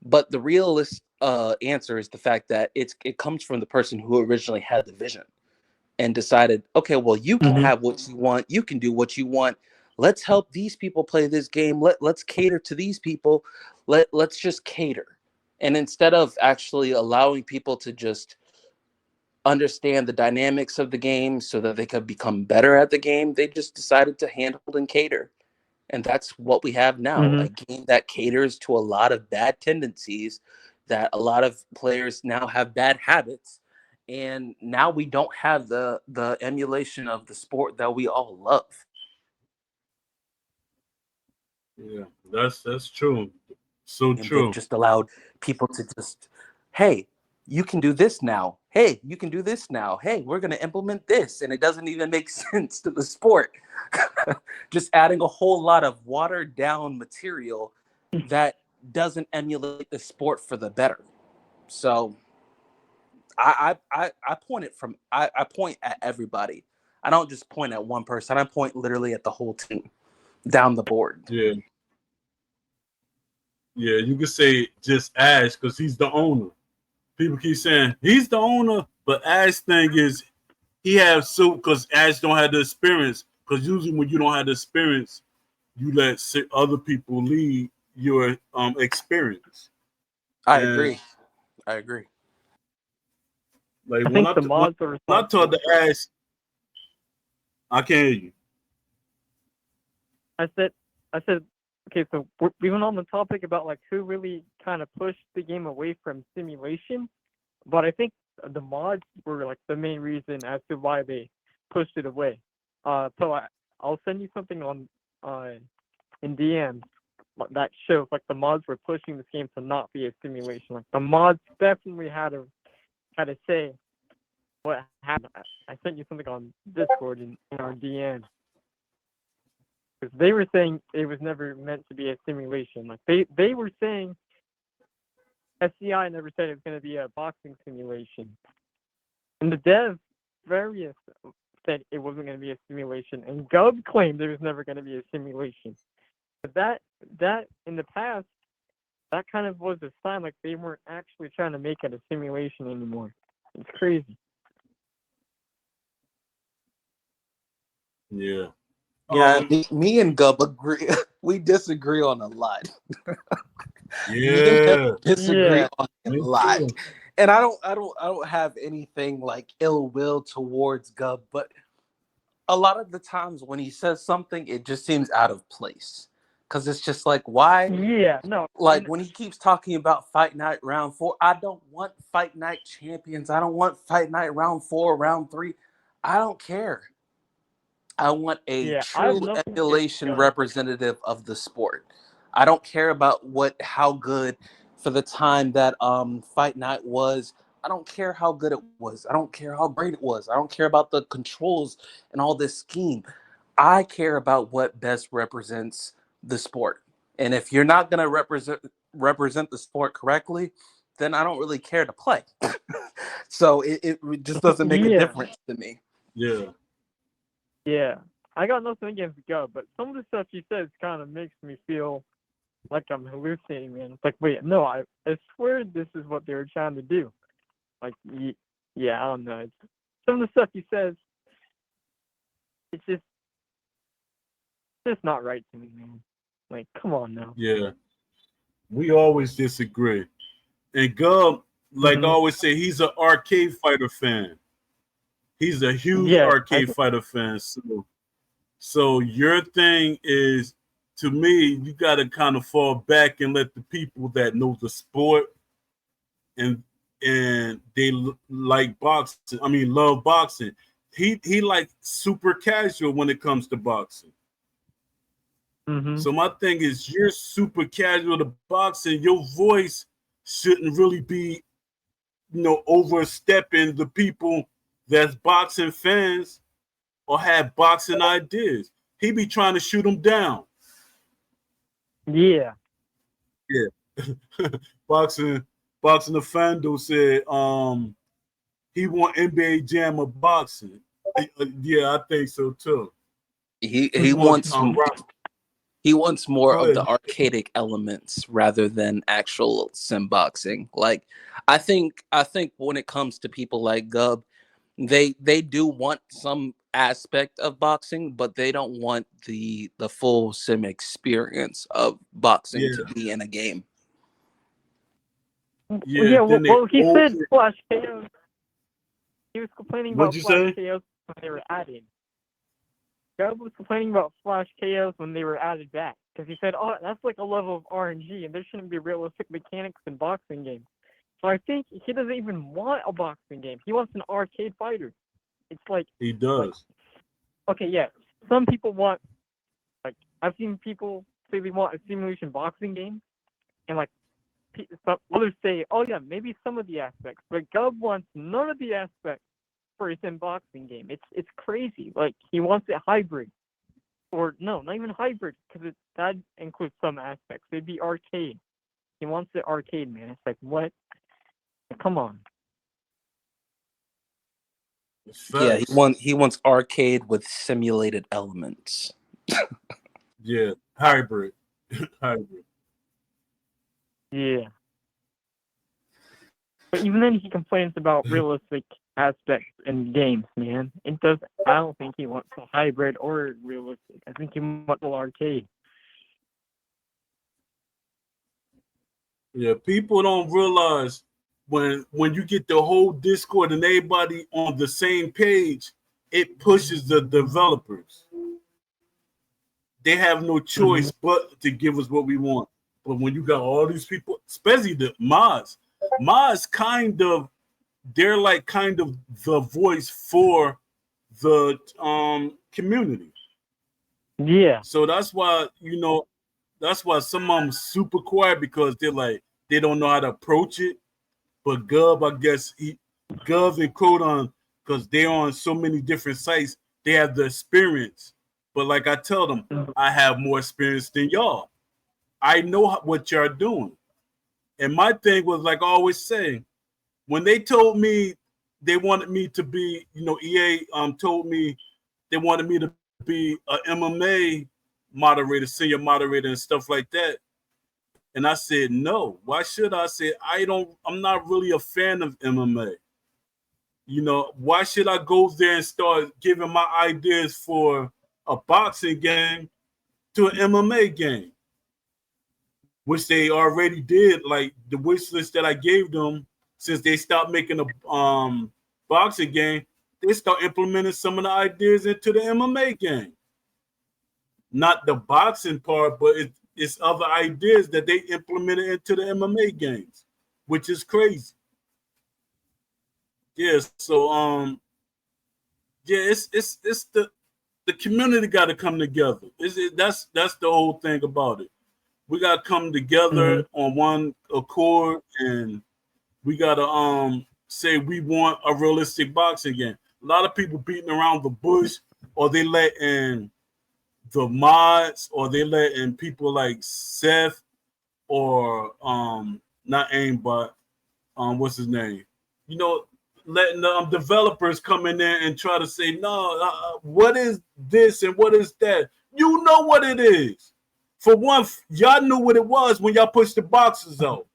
But the realist answer is the fact that it comes from the person who originally had the vision and decided, okay, well, you can Mm-hmm. have what you want, you can do what you want. Let's help these people play this game. Let's cater to these people. Let's just cater. And instead of actually allowing people to just understand the dynamics of the game so that they could become better at the game, they just decided to handle and cater. And that's what we have now, Mm-hmm. a game that caters to a lot of bad tendencies, that a lot of players now have bad habits. And now we don't have the emulation of the sport that we all love. Yeah, that's true. So And they've true. just allowed people to just, hey, you can do this now. Hey, you can do this now. Hey, we're going to implement this. And it doesn't even make sense to the sport. Just adding a whole lot of watered down material that doesn't emulate the sport for the better. So I point it from, I point at everybody. I don't just point at one person. I point literally at the whole team down the board. Yeah, yeah. You could say just Ash because he's the owner. People keep saying he's the owner, but Ash thing is he has so because Ash don't have the experience. Because usually when you don't have the experience, you let other people lead your experience. I And agree. I agree. like I when think I the when mods are I told responsible the for. Ash, I can't hear you. I said, I said, okay, so we went on the topic about like who really kind of pushed the game away from simulation, but I think the mods were like the main reason as to why they pushed it away. I'll send you something on uh in DM that shows like the mods were pushing this game to not be a simulation. Like the mods definitely had to say what happened. I sent you something on Discord in our DM because they were saying it was never meant to be a simulation. Like they were saying SCI never said it was going to be a boxing simulation, and the dev various said it wasn't going to be a simulation, and Gub claimed it was never going to be a simulation. But that in the past, that kind of was a sign like they weren't actually trying to make it a simulation anymore. It's crazy. Yeah. Yeah, me and Gub agree. We disagree on a lot. Me and him Yeah. disagree Yeah, on a Me lot. too. And I don't have anything like ill will towards Gub, but a lot of the times when he says something, it just seems out of place. Cause it's just like, why? yeah, no, Like and when he keeps talking about Fight Night Round 4, I don't want Fight Night champions. I don't want Fight Night Round 4, Round 3. I don't care. I want a yeah, I have true nothing against emulation Gub. representative of the sport. I don't care about how good for the time that Fight Night was. I don't care how good it was. I don't care how great it was. I don't care about the controls and all this scheme. I care about what best represents the sport. And if you're not going to represent the sport correctly, then I don't really care to play. So it just doesn't make a Yeah, difference to me. Yeah. yeah, I got nothing against Gub, but some of the stuff he says kind of makes me feel like I'm hallucinating, man. It's like, wait, no, I swear this is what they were trying to do. Like, yeah, I don't know. Some of the stuff he says, it's just not right to me, man. Like, come on now. Yeah. We always disagree. And Gub, like I Hmm. always say, he's an arcade fighter fan. He's a huge Yeah, arcade fighter fan. So your thing is, to me, you got to kind of fall back and let the people that know the sport and they like boxing. I mean, love boxing. He like super casual when it comes to boxing. hmm So my thing is, you're super casual to boxing. Your voice shouldn't really be, overstepping the people that's boxing fans or have boxing ideas. He be trying to shoot them down. yeah, Yeah. boxing boxing offender said he want NBA Jam of boxing. Yeah, I think so too. He He wants wants He wants more Go of the ahead. arcadic elements rather than actual sim boxing. Like I think when it comes to people like Gub, they do want some aspect of boxing, but they don't want the full sim experience of boxing to Yeah, be in a game. yeah. Yeah, Then they well, he said over. Flash KOs. He was complaining What'd about you Flash say? KOs when they were added. Gub was complaining about Flash KOs when they were added back because he said, "Oh, that's like a level of RNG, and there shouldn't be realistic mechanics in boxing games." So I think he doesn't even want a boxing game. He wants an arcade fighter. It's He like does. okay, yeah. Some people want like I've seen people say they want a simulation boxing game, and like some others say, "Oh yeah, maybe some of the aspects," but Gub wants none of the aspects for his boxing game. It's crazy. Like he wants it hybrid, or no, not even hybrid, because that includes some aspects. It'd be arcade. He wants it arcade, man. It's like what? Come on. It's Yeah, he facts. want he wants arcade with simulated elements. Yeah, hybrid, hybrid. Yeah. But even then, he complains about realistic aspects in games, man. It does. I don't think he wants a hybrid or realistic. I think he wants a arcade. Yeah, people don't realize when you get the whole Discord and everybody on the same page, it pushes the developers. They have no Mm-hmm. choice but to give us what we want. But when you got all these people, especially the mods kind of they're like kind of the voice for the community. Yeah. So that's why some of them super quiet because they're like they don't know how to approach it. But Gov, I guess Gov and Codon, because they're on so many different sites, they have the experience. But like I tell them, I have more experience than y'all. I know what y'all doing. And my thing was like I always say, when they told me they wanted me to be, EA told me they wanted me to be a MMA moderator, senior moderator, and stuff like that. And I said no. Why should I? Say I'm not really a fan of MMA. Why should I go there and start giving my ideas for a boxing game to an MMA game, which they already did? Like the wish list that I gave them, since they stopped making a boxing game, they start implementing some of the ideas into the MMA game. Not the boxing part, but it's other ideas that they implemented into the MMA games, which is crazy. Yeah, so yeah, it's the community got to come together. That's the whole thing about it. We got to come Mm-hmm. together on one accord, and we got to say we want a realistic boxing game. A lot of people beating around the bush, or they letting the mods, or they letting people like Seth or not aim, but what's his name? You know, letting the developers come in there and try to say, no, what is this and what is that? You know what it is. For one, y'all knew what it was when y'all pushed the boxes out.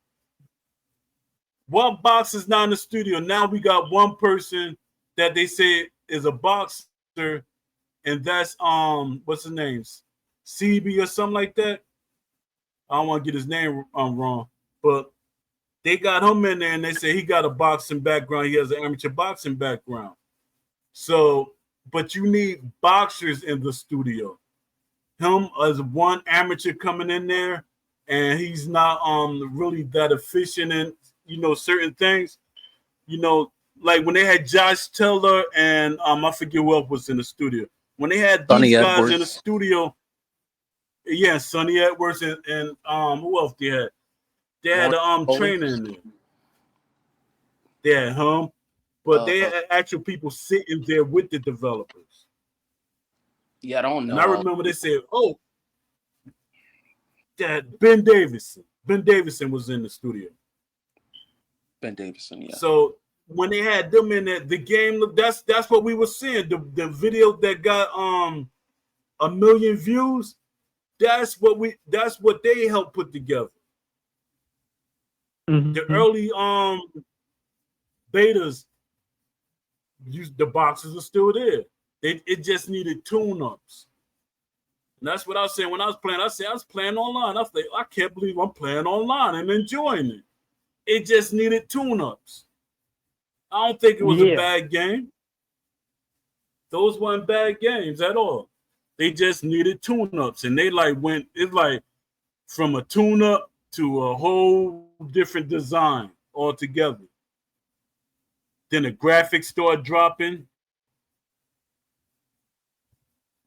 One box is not in the studio. Now we got one person that they say is a boxer, and that's what's his name? CB or something like that. I don't want to get his name wrong, but they got him in there and they say he got a boxing background. He has an amateur boxing background. So, but you need boxers in the studio. Him as one amateur coming in there, and he's not really that efficient in certain things. You know, like when they had Josh Taylor and I forget who else was in the studio. When they had these Sonny guys in the Edwards, studio, yeah, Sonny Edwards and who else they had? They had Lawrence Foley. trainer in there. They had him, but they Uh, had actual people sitting there with the developers. yeah, I don't And I know. remember they said, "Oh, that Ben Davison. Ben Davison was in the studio." Ben Davison, yeah. So when they had them in there, the game that's what we were seeing. The video that got 1 million views, That's what they helped put together. The Mm-hmm. early betas, the boxes are still there. It just needed tune ups. And that's what I was saying when I was playing. I said I was playing online. I was like, I can't believe I'm playing online and enjoying it. It just needed tune ups. I don't think it was a Yeah. bad game. Those weren't bad games at all. They just needed tune ups. And they like went, it's like from a tune up to a whole different design altogether. Then the graphics start dropping.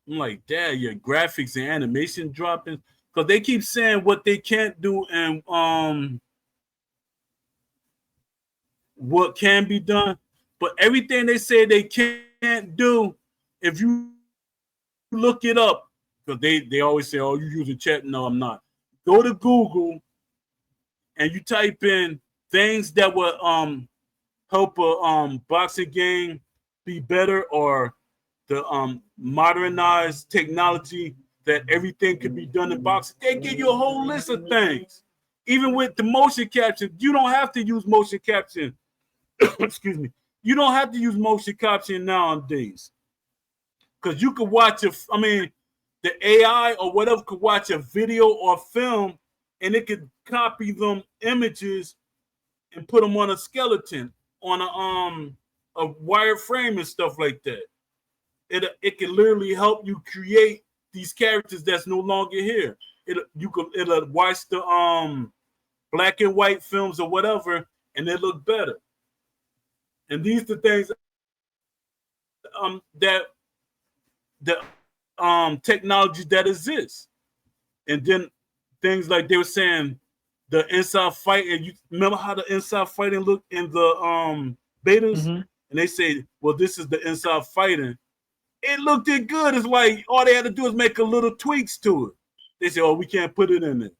I'm like, Dad, your graphics and animation dropping. Because they keep saying what they can't do and what can be done. But everything they say they can't do, if you look it up, because they always say, oh, you using chat. No, I'm not. Go to Google and you type in things that would help a boxing game be better, or the modernized technology that everything could be done in boxing. They give you a whole list of things. Even with the motion capture, you don't have to use motion capture. Excuse me. You don't have to use motion capture nowadays, because you could watch a. I mean, the AI or whatever could watch a video or film, and it could copy them images and put them on a skeleton, on a wire frame and stuff like that. It can literally help you create these characters that's no longer here. It'll watch the black and white films or whatever, and they look better. And these are things that the technology that exists. And then things like they were saying, the inside fight, and you remember how the inside fighting looked in the betas, Mm-hmm. and they say, well, this is the inside fighting. It looked it good. It's like all they had to do is make a little tweaks to it. They say, oh, we can't put it in there.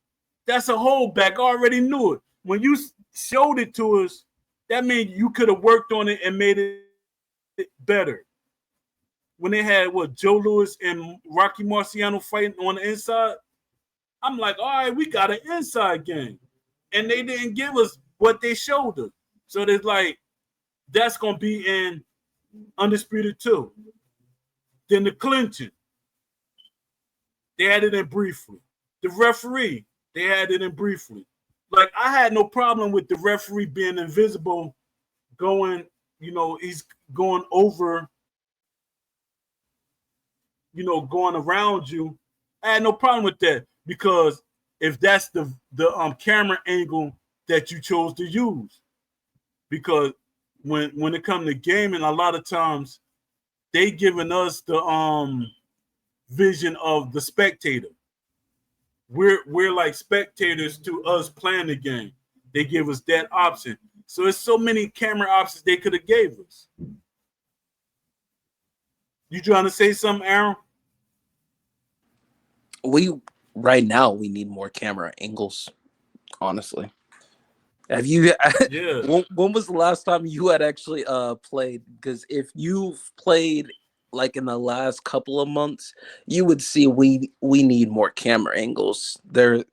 That's a holdback. I already knew it. When you showed it to us, that means you could have worked on it and made it better. When they had what Joe Lewis and Rocky Marciano fighting on the inside, I'm like, all right, we got an inside game. And they didn't give us what they showed us. So there's like, that's gonna be in Undisputed 2. Then the clinching, they had it in briefly. The referee, they had it in briefly. Like, I had no problem with the referee being invisible, going, he's going over, going around you. I had no problem with that, because if that's the camera angle that you chose to use, because when it comes to gaming, a lot of times they giving us the vision of the spectator. We're like spectators to us playing the game. They give us that option. So it's so many camera options they could have gave us. You trying to say something, Aaron? We right now we need more camera angles. Honestly, have you? Yeah. when was the last time you had actually played? Because if you've played like in the last couple of months, you would see we need more camera angles. They're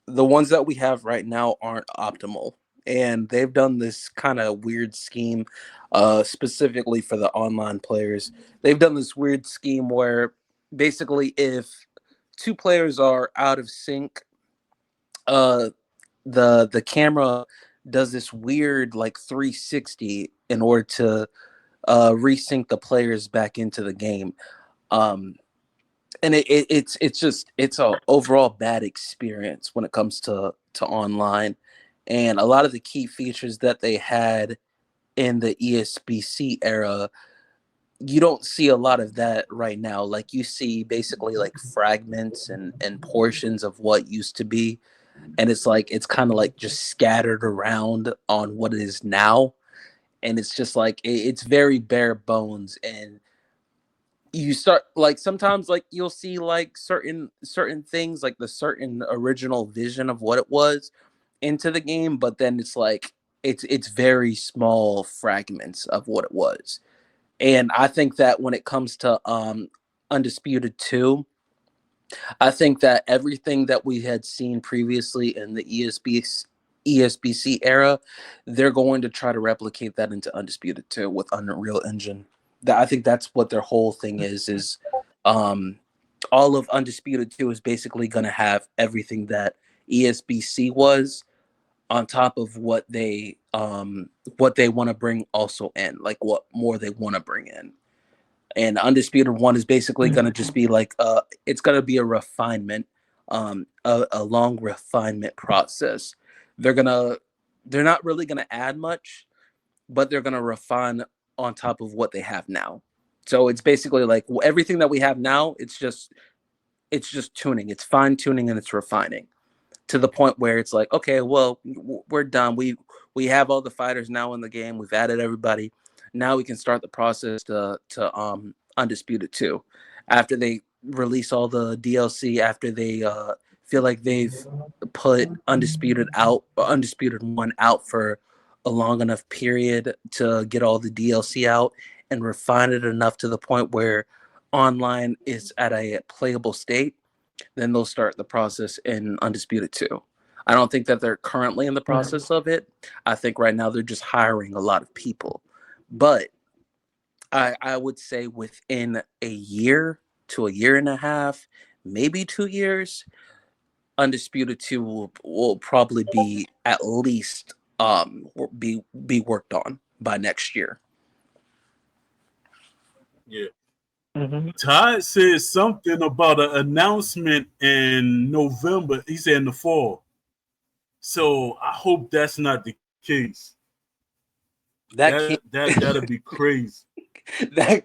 the ones that we have right now aren't optimal, and they've done this kind of weird scheme, specifically for the online players. They've done this weird scheme where basically if two players are out of sync, uh the camera does this weird like 360 in order to resync the players back into the game. um and it's just it's a overall bad experience when it comes to online, and a lot of the key features that they had in the ESBC era, you don't see a lot of that right now. Like you see basically like fragments and portions of what used to be, and it's like it's kind of like just scattered around on what it is now, and it's just like it's very bare bones. And you start like sometimes like you'll see like certain things, like the certain original vision of what it was into the game, but then it's like it's very small fragments of what it was. And I think that when it comes to Undisputed 2, I think that everything that we had seen previously in the ESBC era, they're going to try to replicate that into Undisputed 2 with Unreal Engine. I think that's what their whole thing is um all of Undisputed 2 is basically going to have everything that ESBC was on top of what they want to bring also in, like what more they want to bring in. And Undisputed One is basically going to just be like it's going to be a refinement, a long refinement process. They're gonna they're not really going to add much, but they're going to refine on top of what they have now. So it's basically like everything that we have now. It's just tuning, it's fine tuning, and it's refining to the point where it's like, okay, well, we're done. We have all the fighters now in the game. We've added everybody. Now we can start the process to Undisputed 2. After they release all the DLC, after they feel like they've put Undisputed 1 out for a long enough period to get all the DLC out and refine it enough to the point where online is at a playable state, then they'll start the process in Undisputed 2. I don't think that they're currently in the process of it. I think right now they're just hiring a lot of people. But I would say within a year to a year and a half, maybe 2 years, Undisputed 2 will probably be at least be worked on by next year. Yeah. Mm-hmm. Todd said something about an announcement in November. He said in the fall. So I hope that's not the case. That can't That'd be crazy. that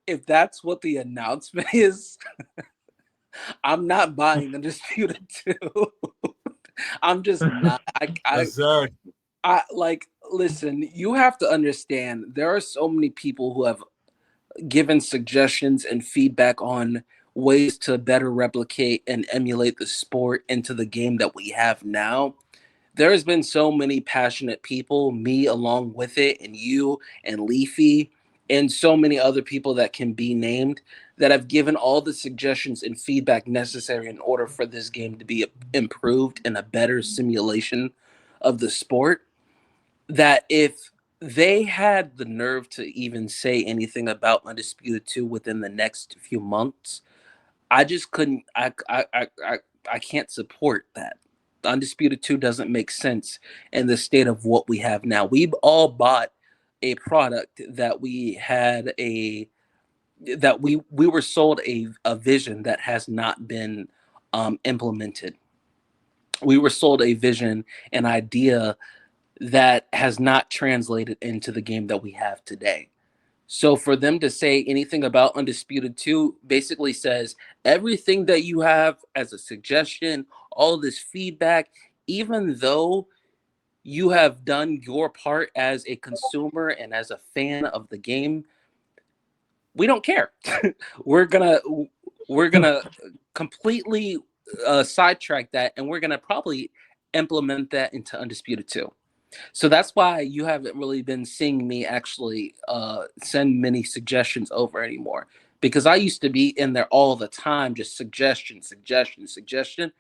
if that's what the announcement is, I'm not buying Undisputed 2. I'm just not. Exactly. I like listen, you have to understand there are so many people who have given suggestions and feedback on ways to better replicate and emulate the sport into the game that we have now. There has been so many passionate people, me along with it, and you and Leafy, and so many other people that can be named, that have given all the suggestions and feedback necessary in order for this game to be improved in a better simulation of the sport. That if they had the nerve to even say anything about Undisputed 2 within the next few months, I just couldn't. I can't support that. Undisputed 2 doesn't make sense in the state of what we have now. We've all bought a product that we had a that we were sold a vision that has not been implemented. We were sold a vision, an idea that has not translated into the game that we have today. So for them to say anything about Undisputed 2 basically says everything that you have as a suggestion, all this feedback, even though you have done your part as a consumer and as a fan of the game, we don't care. we're gonna we're gonna completely sidetrack that, and we're gonna probably implement that into Undisputed 2. So that's why you haven't really been seeing me actually send many suggestions over anymore. Because I used to be in there all the time, just suggestion, suggestion, suggestion.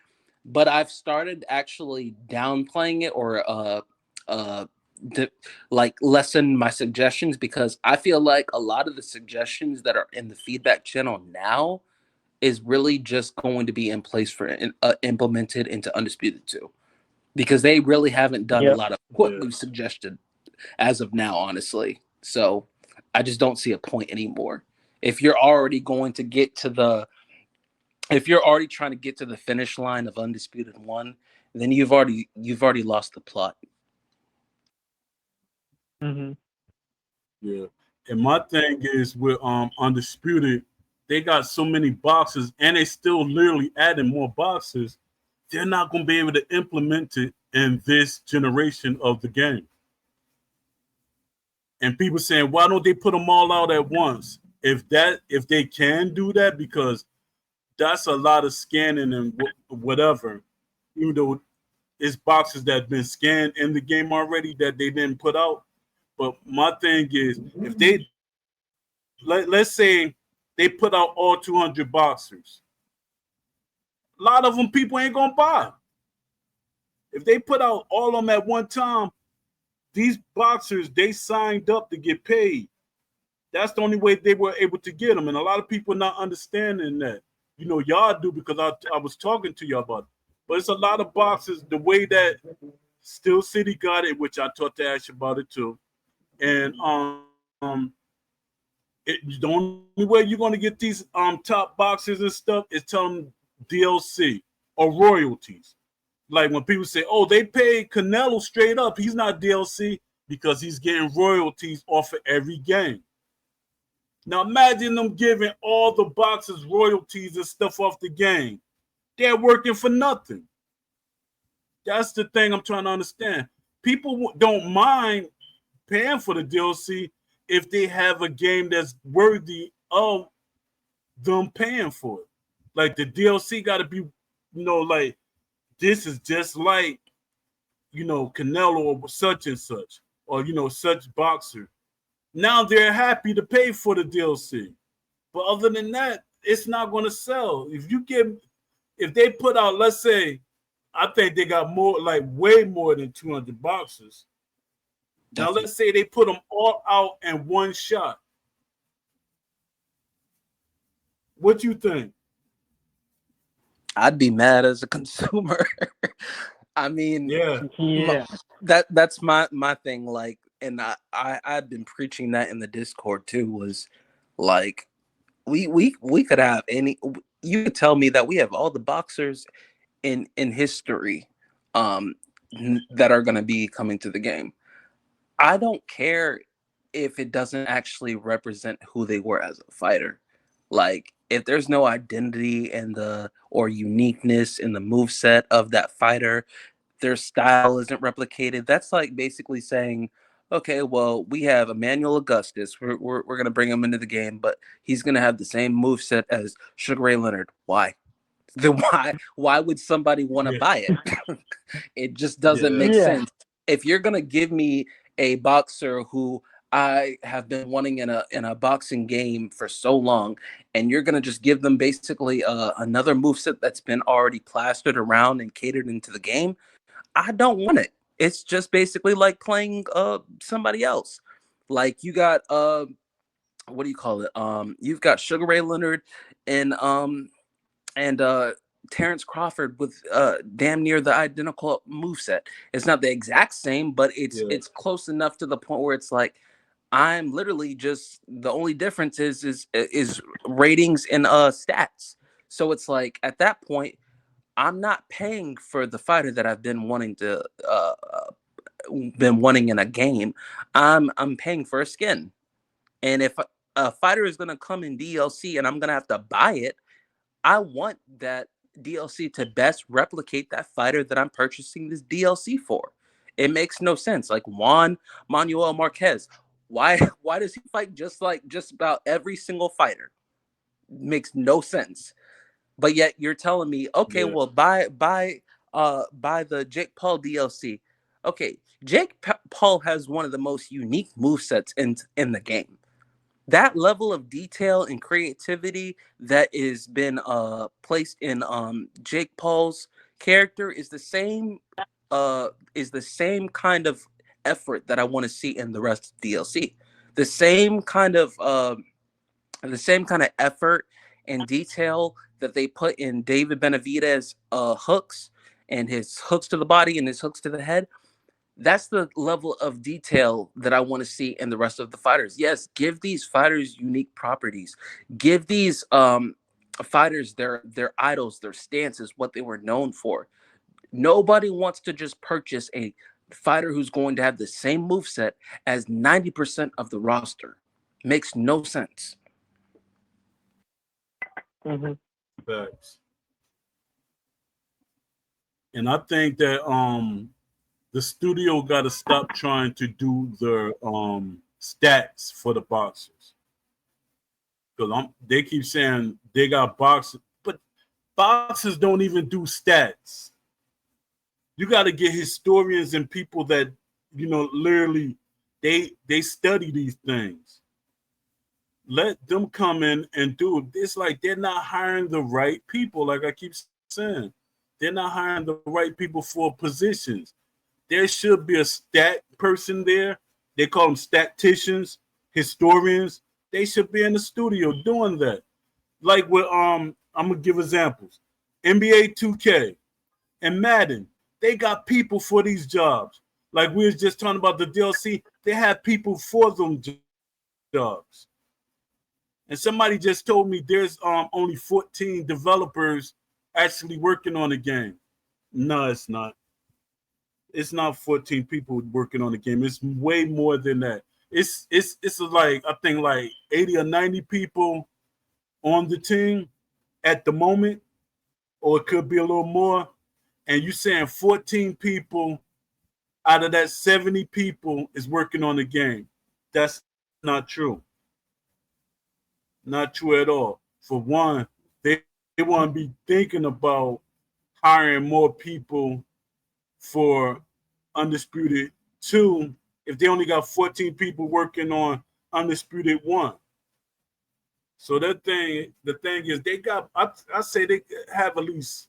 But I've started actually downplaying it or uh, di- like lessen my suggestions, because I feel like a lot of the suggestions that are in the feedback channel now is really just going to be in place for implemented into Undisputed 2, because they really haven't done a Yep. lot of what Yeah. we've suggested as of now, honestly. So I just don't see a point anymore. If you're already going to get to the, if you're already trying to get to the finish line of Undisputed One, then you've already lost the plot. Mm-hmm. Yeah. And my thing is with Undisputed, they got so many boxes and they still literally adding more boxes. They're not gonna be able to implement it in this generation of the game. And people saying, why don't they put them all out at once? If they can do that, because that's a lot of scanning and whatever. Even though it's boxes that have been scanned in the game already that they didn't put out. But my thing is, if they let's say they put out all 200 boxers. A lot of them people ain't gonna buy. If they put out all of them at one time, these boxers, they signed up to get paid. That's the only way they were able to get them. And a lot of people not understanding that. You know, y'all do because I was talking to y'all about it. But it's a lot of boxes, the way that Steel City got it, which I talked to Ash about it too. And the only way you're gonna get these top boxes and stuff is telling DLC or royalties. Like when people say, "Oh, they paid Canelo straight up," he's not DLC because he's getting royalties off of every game. Now imagine them giving all the boxes royalties and stuff off the game. They're working for nothing. That's the thing I'm trying to understand. People don't mind paying for the DLC if they have a game that's worthy of them paying for it. Like the DLC got to be, like this is just like, Canelo or such and such, or such boxer. Now they're happy to pay for the DLC, but other than that, it's not going to sell. If they put out, let's say, I think they got more, like way more than 200 boxes. Now Definitely. let's say they put them all out in one shot. What you think? I'd be mad as a consumer. I mean, Yeah, Yeah. that's my thing. Like, and I've been preaching that in the Discord too. Was like, we could have any. You could tell me that we have all the boxers in history, um, that are going to be coming to the game. I don't care if it doesn't actually represent who they were as a fighter. Like, if there's no identity in the or uniqueness in the move set of that fighter, their style isn't replicated. That's like basically saying, okay, well, we have Emmanuel Augustus. We're going to bring him into the game, but he's going to have the same move set as Sugar Ray Leonard. Why? Then why would somebody want to yeah, buy it? It just doesn't yeah, make Yeah. sense. If you're gonna give me a boxer who I have been wanting in a boxing game for so long, and you're gonna just give them basically another moveset that's been already plastered around and catered into the game, I don't want it. It's just basically like playing somebody else. Like you got what do you call it? You've got Sugar Ray Leonard and Terrence Crawford with damn near the identical moveset. It's not the exact same, but yeah, it's close enough to the point where it's like I'm literally just the only difference is ratings and stats. So it's like at that point, I'm not paying for the fighter that I've been wanting in a game. I'm paying for a skin. And if a fighter is gonna come in DLC and I'm gonna have to buy it, I want that DLC to best replicate that fighter that I'm purchasing this DLC for. It makes no sense. Like Juan Manuel Marquez, why does he fight just like just about every single fighter? Makes no sense. But yet you're telling me, okay, yeah. well buy the Jake Paul DLC. Okay, Paul has one of the most unique movesets in the game. That level of detail and creativity that is been placed in Jake Paul's character is the same kind of effort that I want to see in the rest of DLC. The same kind of effort and detail that they put in David Benavidez hooks and his hooks to the body and his hooks to the head. That's the level of detail that I want to see in the rest of the fighters. Yes, give these fighters unique properties. Give these fighters their idols, their stances, what they were known for. Nobody wants to just purchase a fighter who's going to have the same moveset as 90% of the roster. Makes no sense. Hmm. Facts. And I think that the studio got to stop trying to do their stats for the boxers because they keep saying they got boxers, but boxers don't even do stats. You got to get historians and people that literally they study these things. Let them come in and do it. It's like they're not hiring the right people. Like I keep saying, they're not hiring the right people for positions. There should be a stat person there. They call them statisticians, historians. They should be in the studio doing that. Like with I'm gonna give examples. NBA 2K and Madden, they got people for these jobs. Like we was just talking about the DLC, they have people for them jobs. And somebody just told me there's only 14 developers actually working on the game. No, it's not. It's not 14 people working on the game. It's way more than that. It's like I think like 80 or 90 people on the team at the moment, or it could be a little more. And you saying 14 people out of that 70 people is working on the game. That's not true. Not true at all. For one, they want to be thinking about hiring more people for Undisputed 2 if they only got 14 people working on Undisputed 1. So the thing is, they got, I say they have at least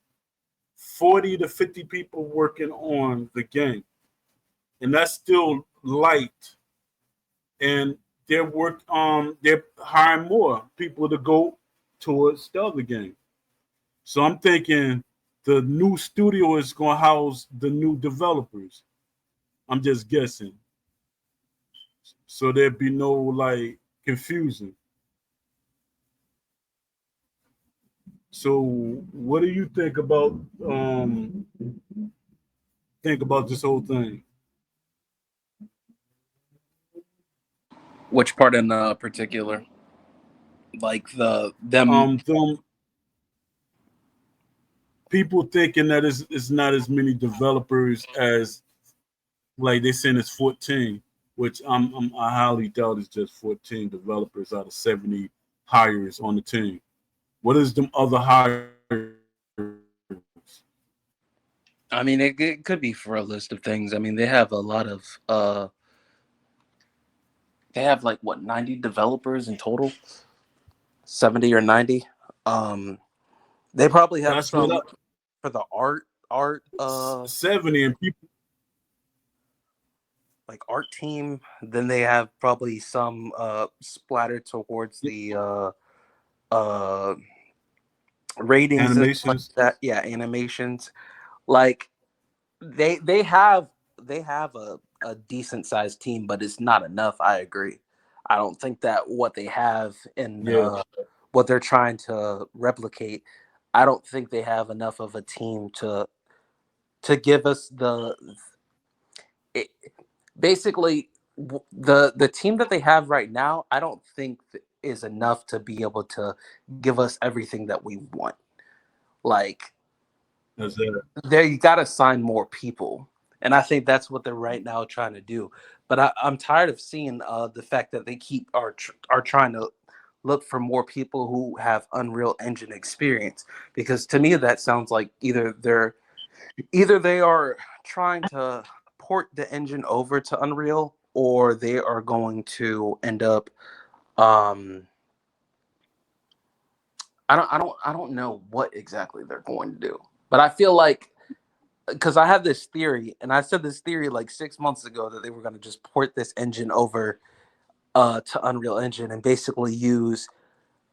40 to 50 people working on the game. And that's still light. And they're hiring more people to go towards the other game. So I'm thinking the new studio is going to house the new developers. I'm just guessing. So there'd be no like confusion. So what do you um think about this whole thing? Which part in particular? Like the them. Them people thinking that it's not as many developers as like they saying it's 14, which I highly doubt it's just 14 developers out of 70 hires on the team. What is them other hires? I mean, it could be for a list of things. I mean, they have a lot of they have like what 90 developers in total, 70 or 90. Um, they probably have That's what some I, for the art 70 and people. like art team. Then they have probably some splattered towards the uh ratings and stuff like Animations. that. Yeah, animations. Like they have a decent sized team, but it's not enough. I agree. I don't think that what they have and Yeah, what they're trying to replicate, I don't think they have enough of a team to give us it, basically the team that they have right now. I don't think is enough to be able to give us everything that we want. Like that's it. there you got to sign more people, and I think that's what they're right now trying to do. But I'm tired of seeing the fact that they keep are trying to look for more people who have Unreal Engine experience, because to me that sounds like either they are trying to port the engine over to Unreal, or they are going to end up um I don't know what exactly they're going to do. But I feel like, because I have this theory, and I said this theory like 6 months ago, that they were going to just port this engine over to Unreal Engine and basically use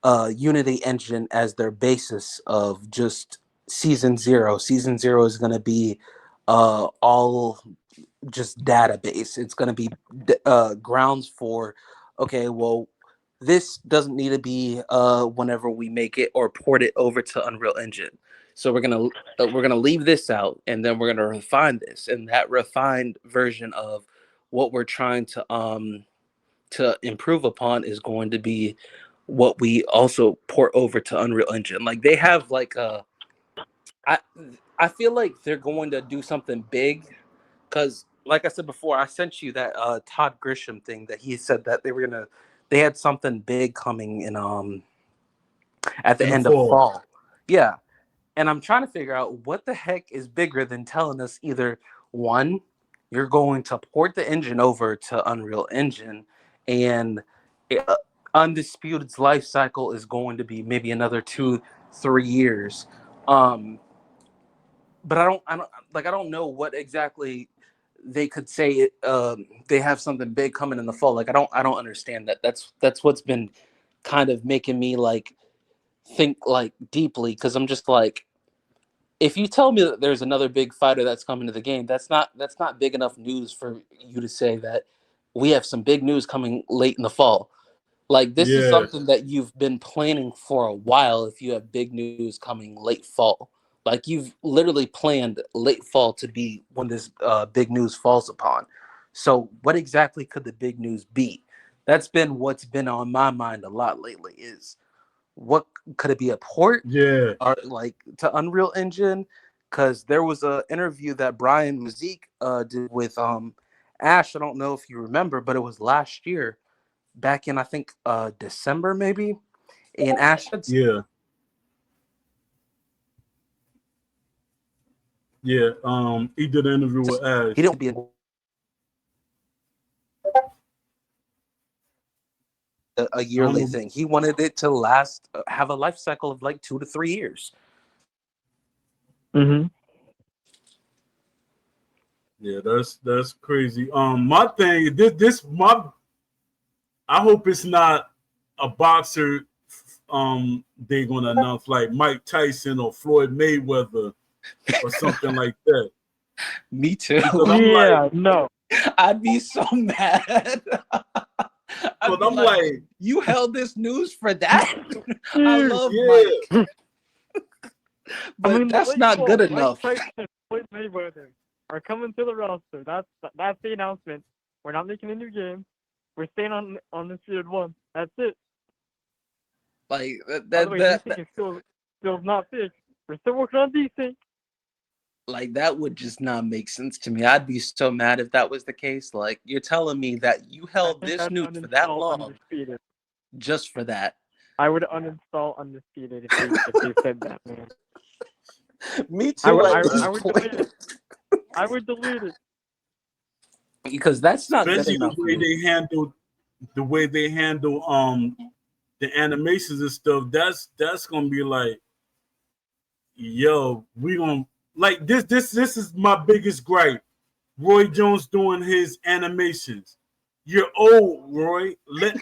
Unity Engine as their basis of just season zero. Season zero is going to be all just database. It's going to be grounds for, okay, well, this doesn't need to be whenever we make it or port it over to Unreal Engine. So we're gonna leave this out, and then we're gonna refine this, and that refined version of what we're trying to improve upon is going to be what we also port over to Unreal Engine. Like they have like I I feel like they're going to do something big, because like I said before, I sent you that Todd Grisham thing that he said that they had something big coming in at the In the end of fall. fall. Yeah. And I'm trying to figure out what the heck is bigger than telling us either one, you're going to port the engine over to Unreal Engine, and uh, Undisputed's life cycle is going to be maybe another 2-3 years. Um, but I don't know what exactly they could say. They have something big coming in the fall. Like I don't understand that. That's what's been kind of making me like think like deeply because I'm just like, if you tell me that there's another big fighter that's coming to the game, that's not big enough news for you to say that we have some big news coming late in the fall. Like this is Yeah, something that you've been planning for a while if you have big news coming late fall. Like you've literally planned late fall to be when this big news falls upon. So what exactly could the big news be? That's been what's been on my mind a lot lately is what could it be, a port yeah, or like to Unreal Engine? Because there was a interview that Brian Mazik did with Ash. I don't know if you remember, but it was last year, back in I think December maybe. And Ash had yeah, yeah. He did an interview just with he Ash. didn't be a I don't yearly know. thing. He wanted it to last, have a life cycle of like 2 to 3 years. Mhm. Yeah, that's crazy. My thing, this my. I hope it's not a boxer. They're gonna announce like Mike Tyson or Floyd Mayweather or something like that. Me too. Because I'm like, Yeah, no. I'd be so mad. I'd because be I'm like, like, you held this news for that? I Dude, love yeah. Mike, I but mean, the that's late not good fall, Mike enough. Tyson and Floyd Mayweather are coming to the roster. That's the announcement. We're not making a new game. We're staying on the Seared One. That's it. Like By the way, desync is still not fixed. We're still working on desync. like that would just not make sense to me. I'd be so mad if that was the case. Like you're telling me that you I held think this I'd news for that uninstall long Undisputed. just for that. I would uninstall Undisputed if they said that, man. Me I too would at I, this I would delete point. it. I would delete it. Because that's not good Especially enough for me. the way they handle the animations and stuff. That's gonna be like, yo, we gonna like this is my biggest gripe. Roy Jones doing his animations. You're old, Roy. Let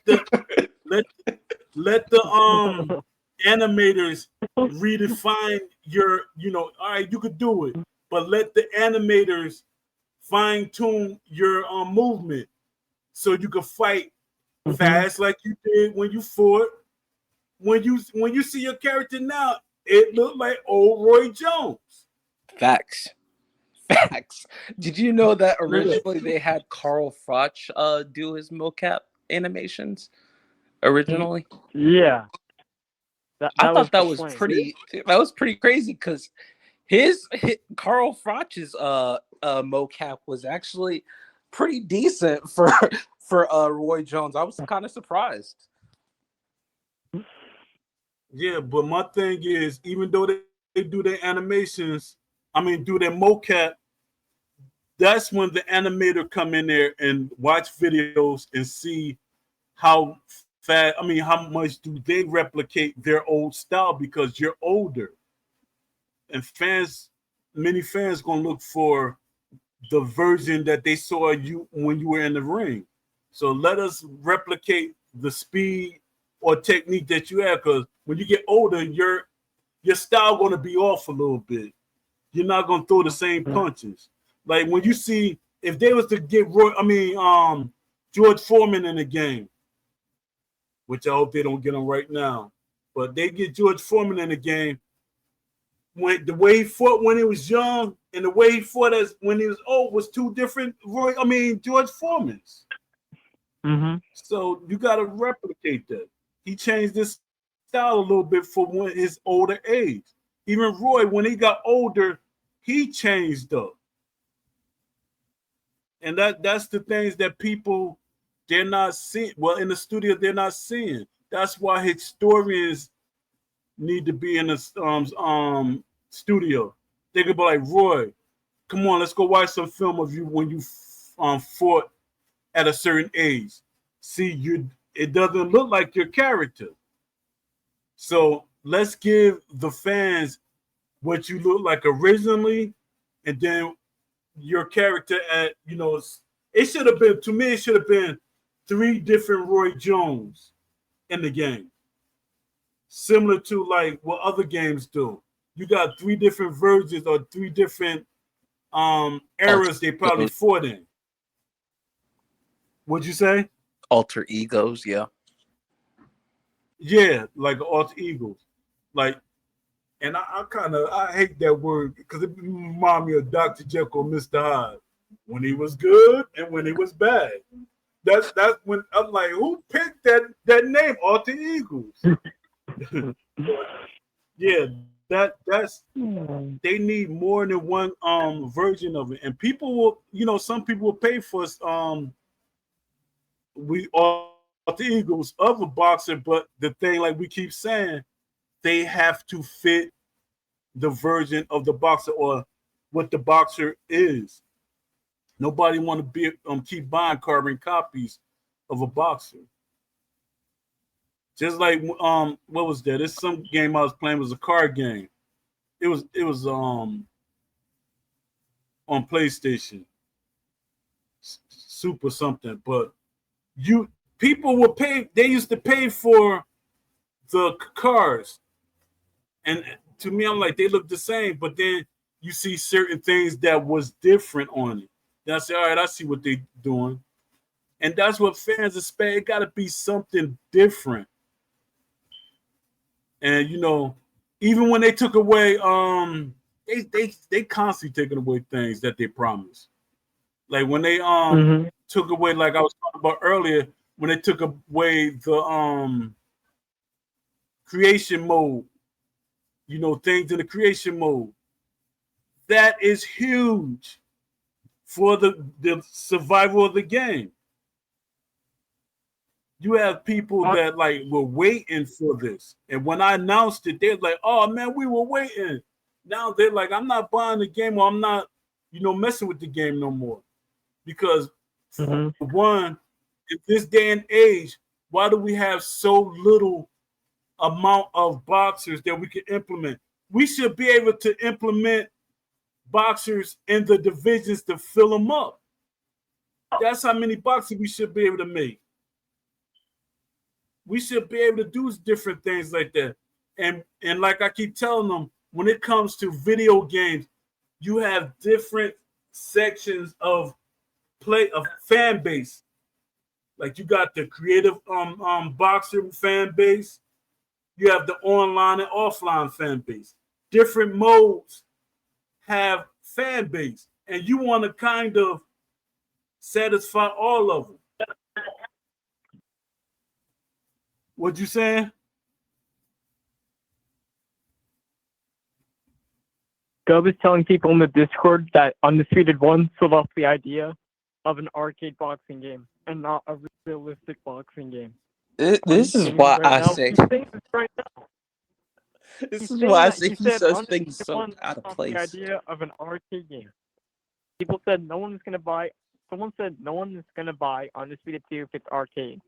let the animators redefine your, all right, you could do it, but let the animators fine tune your movement so you can fight Mhm. fast like you did when you fought. When you see your character now, it looked like old Roy Jones. Facts. Facts. Did you know that Yeah, originally they had Carl Froch do his mocap animations originally? Yeah, I that was thought that the was plan. pretty crazy because his Carl Froch's mocap was actually pretty decent for for Roy Jones. I was kind of surprised. yeah, but my thing is, even though they do their animations, do their mocap, that's when the animator come in there and watch videos and see how fast. How much do they replicate their old style because you're older, and many fans gonna look for the version that they saw you when you were in the ring. So let us replicate the speed or technique that you have, because when you get older, your style gonna be off a little bit. You're not gonna throw the same punches. Like when you see, if they was to get George Foreman in the game, which I hope they don't get him right now, but they get George Foreman in the game, when the way he fought when he was young and the way he fought as when he was old was two different George Foreman's. Mhm. So you got to replicate that. He changed his style a little bit for his older age. Even Roy, when he got older, he changed up. And that's the things that people, they're not seeing. Well, in the studio, they're not seeing. That's why historians need to be in the studio. They could be like, Roy, come on, let's go watch some film of you when you fought at a certain age. See, it doesn't look like your character. So let's give the fans what you look like originally, and then your character at it should have been, to me, it should have been three different Roy Jones in the game, similar to like what other games do. You got three different versions or three different Alter eras they probably egos, fought in. What'd you say? alter egos, yeah. Yeah, like alter egos. Like, and I kind of I hate that word because it reminds me of Dr. Jekyll and Mr. Hyde. When he was good and when he was bad. That's when I'm like, who picked that name, alter egos? But yeah, that's they need more than one version of it, and people will, some people will pay for we alter egos of a boxer, but the thing, like we keep saying, they have to fit the version of the boxer or what the boxer is. Nobody want to be keep buying carbon copies of a boxer. Just like what was that? This some game I was playing was a card game. It was on PlayStation, Super something. But you people were pay. They used to pay for the cars, and to me, I'm like they look the same. But then you see certain things that was different on it. Then I say, all right, I see what they doing, and that's what fans expect. It got to be something different. And even when they took away, they constantly taking away things that they promised. Like when they Mhm. took away, like I was talking about earlier, when they took away the creation mode, things in the creation mode. That is huge for the survival of the game. You have people Uh, that like were waiting for this, and when I announced it, they're like, "Oh man, we were waiting." Now they're like, "I'm not buying the game, or I'm not, messing with the game no more." Because for mhm. one, in this day and age, why do we have so little amount of boxers that we can implement? We should be able to implement boxers in the divisions to fill them up. That's how many boxers we should be able to make. We should be able to do different things like that. And like I keep telling them, when it comes to video games, you have different sections of play of fan base. Like you got the creative boxer fan base, you have the online and offline fan base. Different modes have fan base, and you want to kind of satisfy all of them. What you saying? Go was telling people in the Discord that Undisputed One sold off the idea of an arcade boxing game and not a realistic boxing game. This is Undisputed why right I now. say He's saying this right now. this He's is saying why I that. say He he said says things Undisputed so One out sold of off the place. idea of an arcade game. People said no one's gonna buy. Someone said no one is gonna buy Undisputed Two if it's arcade.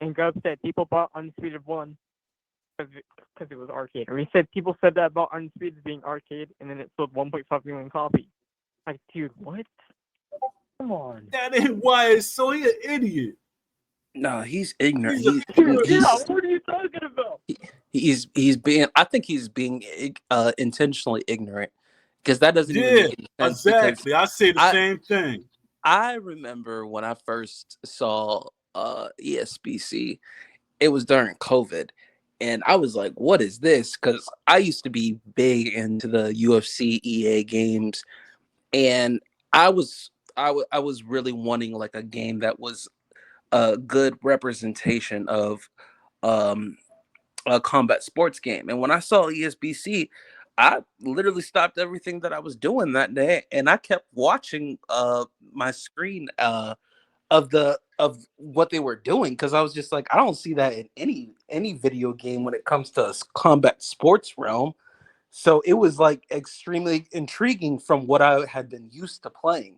And Gov said people bought Undisputed One because it was arcade. Or he said people said that about Undisputed being arcade, and then it sold 1.5 million copies. Like, dude, what? Come on. That ain't why. So he an idiot. No, he's ignorant. He's a He's Dude, pure yeah, idiot. what are you talking about? he's being. I think he's being intentionally ignorant because that doesn't even Yeah, make any sense. Because exactly. I say the I same thing. I remember when I first saw ESBC, it was during COVID. And I was like, what is this? Because I used to be big into the UFC EA games. And I was really wanting like a game that was a good representation of um, a combat sports game. And when I saw ESBC, I literally stopped everything that I was doing that day, and I kept watching my screen of what they were doing because I was just like, I don't see that in any video game when it comes to combat sports realm. So it was like extremely intriguing from what I had been used to playing.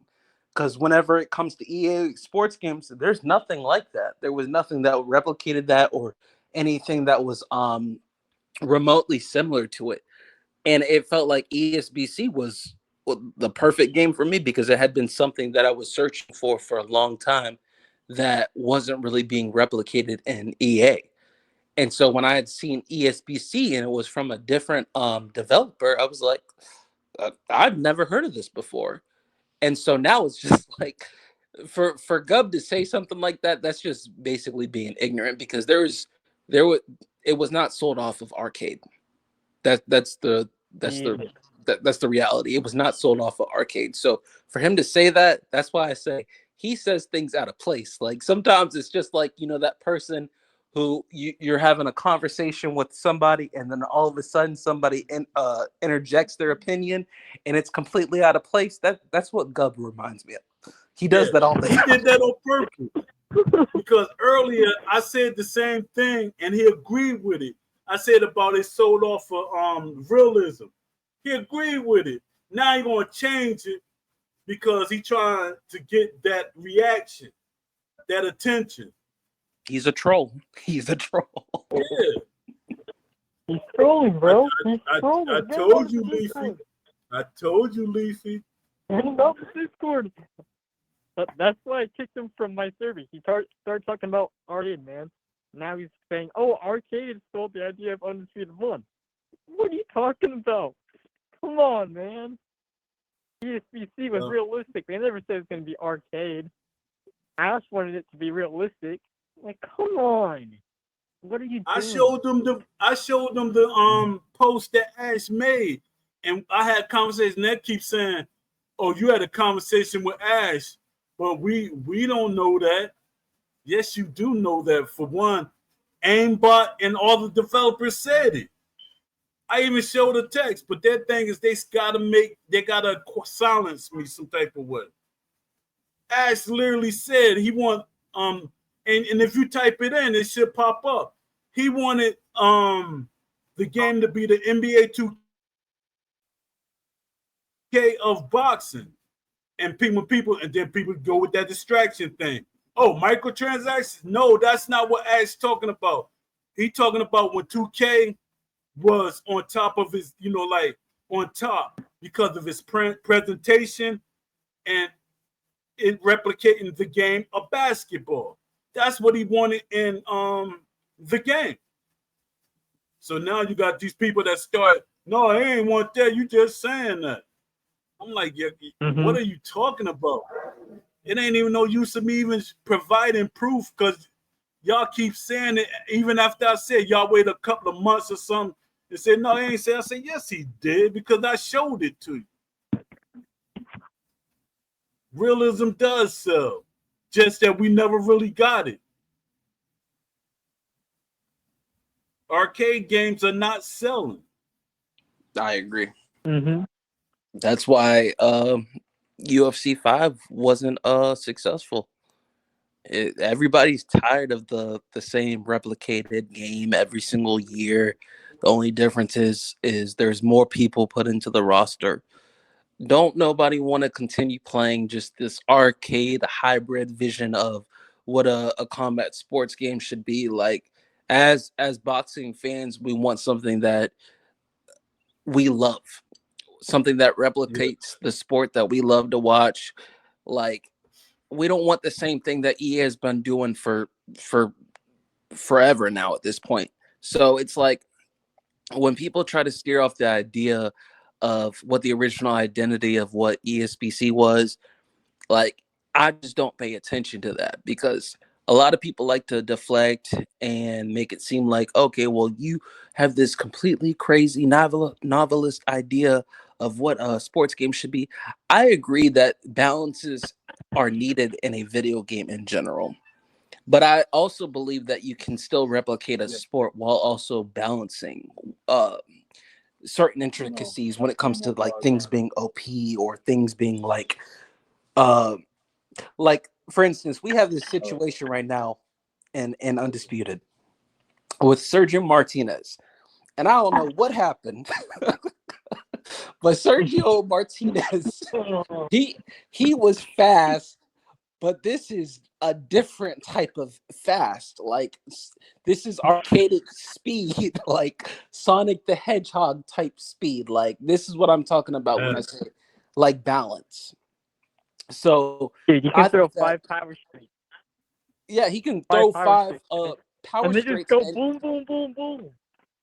Because whenever it comes to EA sports games, there's nothing like that. There was nothing that replicated that or anything that was remotely similar to it. And it felt like ESBC was the perfect game for me because it had been something that I was searching for a long time that wasn't really being replicated in EA. And so when I had seen ESBC and it was from a different developer, I was like, I've never heard of this before. And so now it's just like for Gub to say something like that, that's just basically being ignorant because there was it was not sold off of arcade. That's the that's Yeah. the that's the reality. It was not sold off of arcade. So for him to say that, that's why I say he says things out of place. Like sometimes it's just like that person who you're having a conversation with somebody, and then all of a sudden somebody interjects their opinion, and it's completely out of place. That's what Gub reminds me of. He Yeah, does that all the he time. did that on purpose because earlier I said the same thing and he agreed with it. I said about it sold off for realism. He agreed with it. Now he gonna change it because he trying to get that reaction, that attention. He's a troll. He's a troll. Yeah, He's trolling, bro. He's I trolling. Get him told off you, the Leafy. Discord. I told you, Leafy. Get him off the Discord. That's why I kicked him from my server. He started talking about arcade, man. Now he's saying, "Oh, arcade stole the idea of Undisputed One." What are you talking about? Come on, man. ESBC was realistic. They never said it was going to be arcade. Ash wanted it to be realistic. Like, come on. What are you doing? I showed them the post that Ash made, and I had conversation that keeps saying, "Oh, you had a conversation with Ash," but we don't know that. Yes, you do know that. For one, Aimbot and all the developers said it. I even showed the text, but their thing is they gotta silence me some type of way. Ash literally said he want and if you type it in, it should pop up. He wanted the game to be the NBA 2K of boxing. And people and then people go with that distraction thing. Oh, microtransactions? No, that's not what Ash talking about. He talking about when 2K was on top of his, like on top because of his presentation and it replicating the game of basketball. That's what he wanted in the game. So now you got these people that start, no, I ain't want that. You just saying that. I'm like, yeah, what are you talking about? It ain't even no use of me even providing proof because y'all keep saying it. Even after I said y'all wait a couple of months or something and said, no, he ain't say. I said, yes, he did because I showed it to you. Realism does sell, just that we never really got it. Arcade games are not selling. I agree. Mm-hmm. That's why UFC 5 wasn't successful. Everybody's tired of the same replicated game every single year. The only difference is there's more people put into the roster. Don't nobody want to continue playing just this arcade hybrid vision of what a combat sports game should be like. As boxing fans, we want something that we love, something that Yeah. replicates the sport that we love to watch. Like we don't want the same thing that EA has been doing for forever now at this point. So it's like when people try to steer off the idea of what the original identity of what ESBC was, like I just don't pay attention to that because a lot of people like to deflect and make it seem like, okay, well, you have this completely crazy novelist idea of what a sports game should be. I agree that balances are needed in a video game in general. But I also believe that you can still replicate a sport while also balancing uh, certain intricacies when it comes to like things being OP or things being uh, like for instance, we have this situation right now in Undisputed with Sergio Martinez. And I don't know what happened, But Sergio Martinez, he was fast, but this is a different type of fast. Like this is arcadic speed, like Sonic the Hedgehog type speed. Like this is what I'm talking about when I say like balance. So Dude, you I can think throw that 5 power straight. yeah, he can Five throw power five straight. power And they just straights go and boom, boom, boom, boom.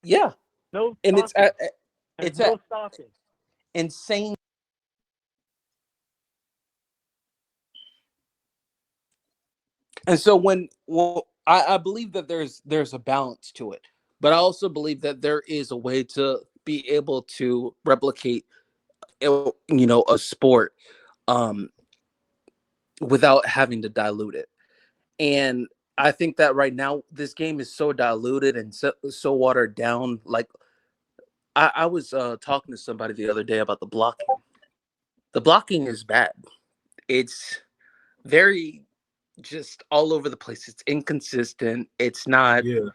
yeah, No and stopping. There's it's no stopping. insane. And so well, I believe that there's a balance to it, but I also believe that there is a way to be able to replicate a sport um without having to dilute it. And I think that right now this game is so diluted and so watered down. Like I was talking to somebody the other day about the blocking. The blocking is bad. It's very just all over the place. It's inconsistent. It's not Yeah,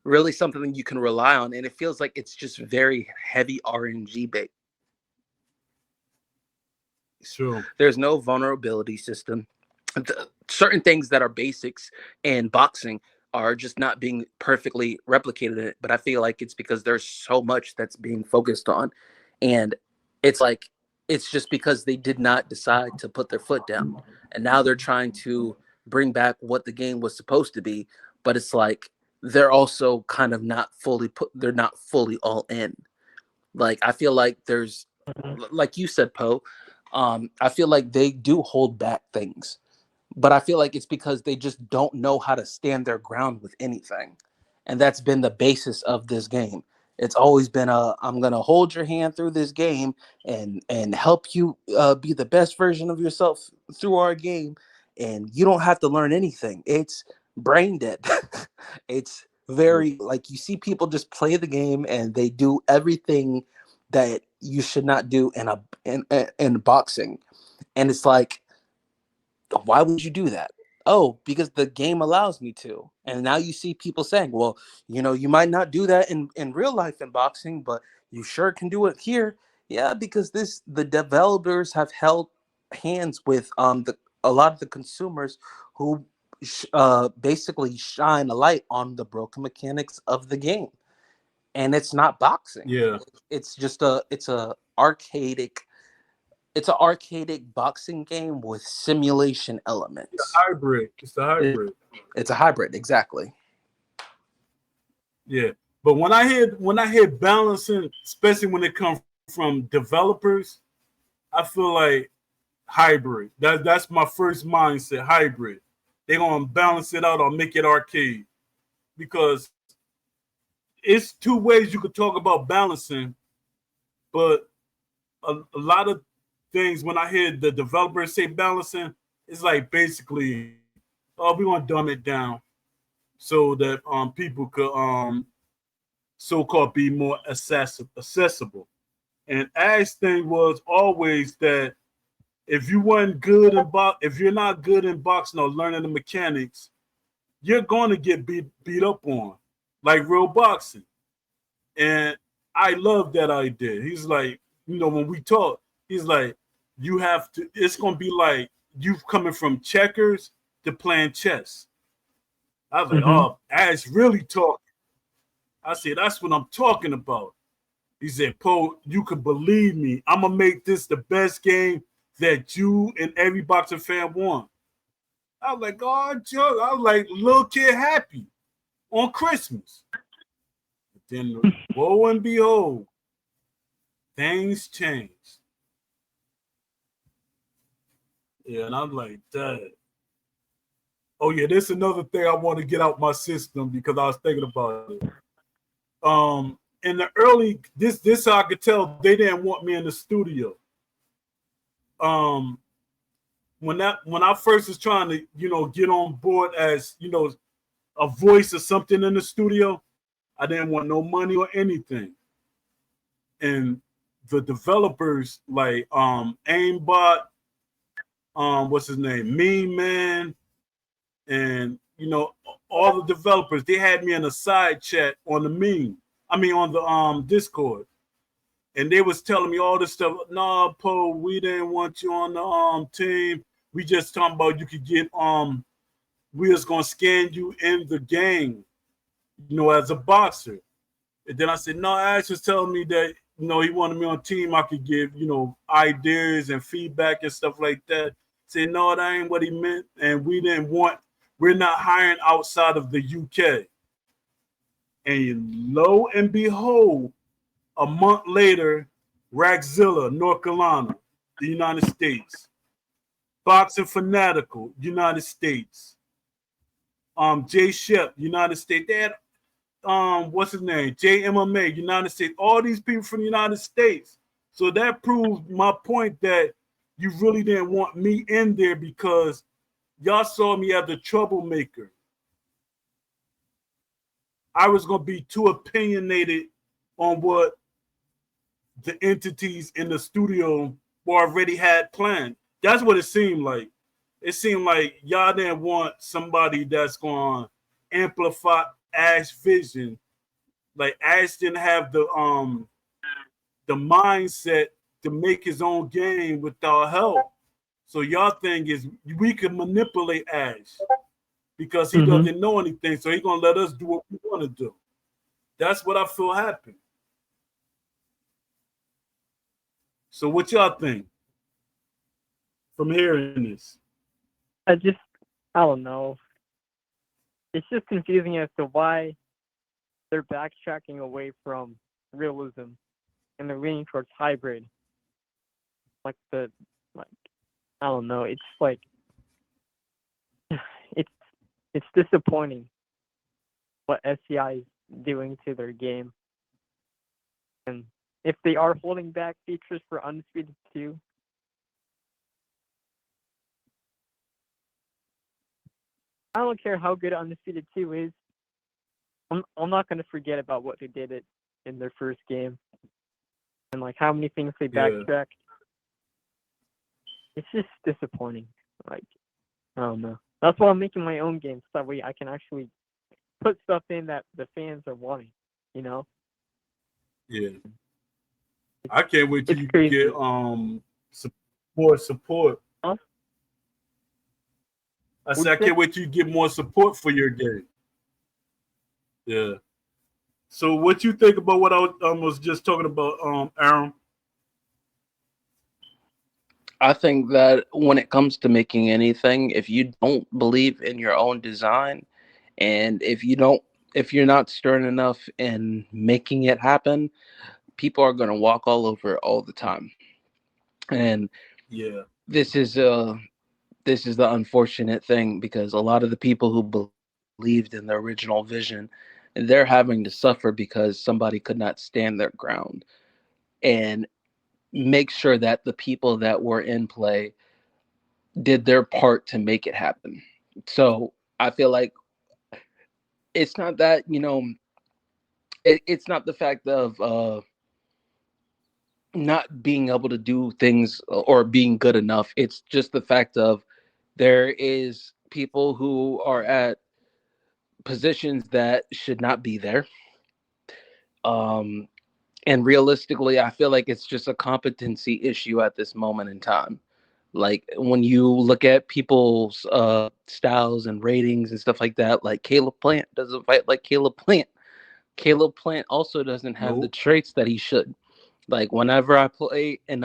really something that you can rely on, and it feels like it's just very heavy RNG based. true. There's no vulnerability system. Certain things that are basics in boxing are just not being perfectly replicated in it. But I feel like it's because there's so much that's being focused on, and it's like it's just because they did not decide to put their foot down, and now they're trying to bring back what the game was supposed to be. But it's like they're also kind of not fully put. They're not fully all in. Like I feel like there's, like you said, Poe. I feel like they do hold back things, but I feel like it's because they just don't know how to stand their ground with anything, and that's been the basis of this game. It's always been a I'm gonna hold your hand through this game and help you be the best version of yourself through our game, and you don't have to learn anything. It's brain dead. It's Yeah, very like you see people just play the game and they do everything that you should not do in boxing, and it's like why would you do that? Oh, because the game allows me to. And now you see people saying, well, you might not do that in real life in boxing, but you sure can do it here. Yeah, because the developers have held hands with a lot of the consumers who basically shine a light on the broken mechanics of the game. And it's not boxing. yeah. It's just a arcadic it's an arcadic boxing game with simulation elements. Hybrid. It's the It- hybrid. it's a hybrid, exactly. Yeah. But when I hear balancing, especially when it comes from developers, I feel like hybrid. That's my first mindset. Hybrid. They're gonna balance it out or make it arcade because it's two ways you could talk about balancing, but a lot of things when I hear the developers say balancing, it's like basically, oh, we want to dumb it down so that people could so-called be more accessible. And Ash thing was always that if you weren't good in if you're not good in boxing or learning the mechanics, you're going to get beat up on, like real boxing. And I love that idea. He's like, when we talk, he's like, you have to. It's going to be like you coming from checkers to playing chess. I was like, Mm-hmm. oh, Ash really talking. I said, that's what I'm talking about. He said, Poe, you can believe me. I'm gonna make this the best game that you and every boxing fan want. I was like, oh, Joe. I was like, little kid happy on Christmas. But then, lo and behold, things changed. Yeah, and I'm like, Dad. Oh yeah, this is another thing I want to get out my system because I was thinking about it. In the early, this I could tell they didn't want me in the studio. Um, when I first was trying to get on board as a voice or something in the studio, I didn't want no money or anything. And the developers like Aimbot, what's his name, Mean Man, and all the developers, they had me in a side chat on the meme. I mean on the Discord. and they was telling me all this stuff. Nah, Poe, we didn't want you on the team. We just talking about you could get we was gonna scan you in the game, as a boxer. And then I said, no, Ash was telling me that he wanted me on team. I could give ideas and feedback and stuff like that. Say no, that ain't what he meant, and we didn't want. We're not hiring outside of the UK. And lo and behold, a month later, Ragzilla, North Carolina, the United States. Boxing Fanatical, United States. Jay Shep, United States. They had what's his name? JMMA, United States. All these people from the United States. So that proves my point that you really didn't want me in there because y'all saw me as the troublemaker. I was gonna be too opinionated on what the entities in the studio already had planned. That's what it seemed like. It seemed like y'all didn't want somebody that's going to amplify Ash vision. Like Ash didn't have the mindset to make his own game without help. So y'all thing is we can manipulate Ash because he doesn't know anything. So he's gonna let us do what we want to do. That's what I feel happened. So what y'all think from hearing this? I don't know. It's just confusing as to why they're backtracking away from realism and they're leaning towards hybrid. Like I don't know. It's like it's disappointing what SCI is doing to their game. And if they are holding back features for Undisputed 2, I don't care how good Undisputed 2 is. I'm not going to forget about what they did in their first game and like how many things they backtracked. It's just disappointing. Like, I don't know. That's why I'm making my own games. So that way I can actually put stuff in that the fans are wanting, Yeah. I can't wait till you crazy. get support. Huh? I said I can't wait till you get more support for your game. Yeah. So what you think about what I was just talking about, Aaron? I think that when it comes to making anything, if you don't believe in your own design, and if you're not stern enough in making it happen, people are going to walk all over it all the time. And Yeah, this is the unfortunate thing, because a lot of the people who believed in the original vision, they're having to suffer because somebody could not stand their ground and make sure that the people that were in play did their part to make it happen. So I feel like it's not that, it's not the fact of not being able to do things or being good enough. It's just the fact of there is people who are at positions that should not be there. Um, and realistically, I feel like it's just a competency issue at this moment in time. Like when you look at people's styles and ratings and stuff like that, like Caleb Plant doesn't fight like Caleb Plant. Caleb Plant also doesn't have the nope. traits that he should. Like whenever I play and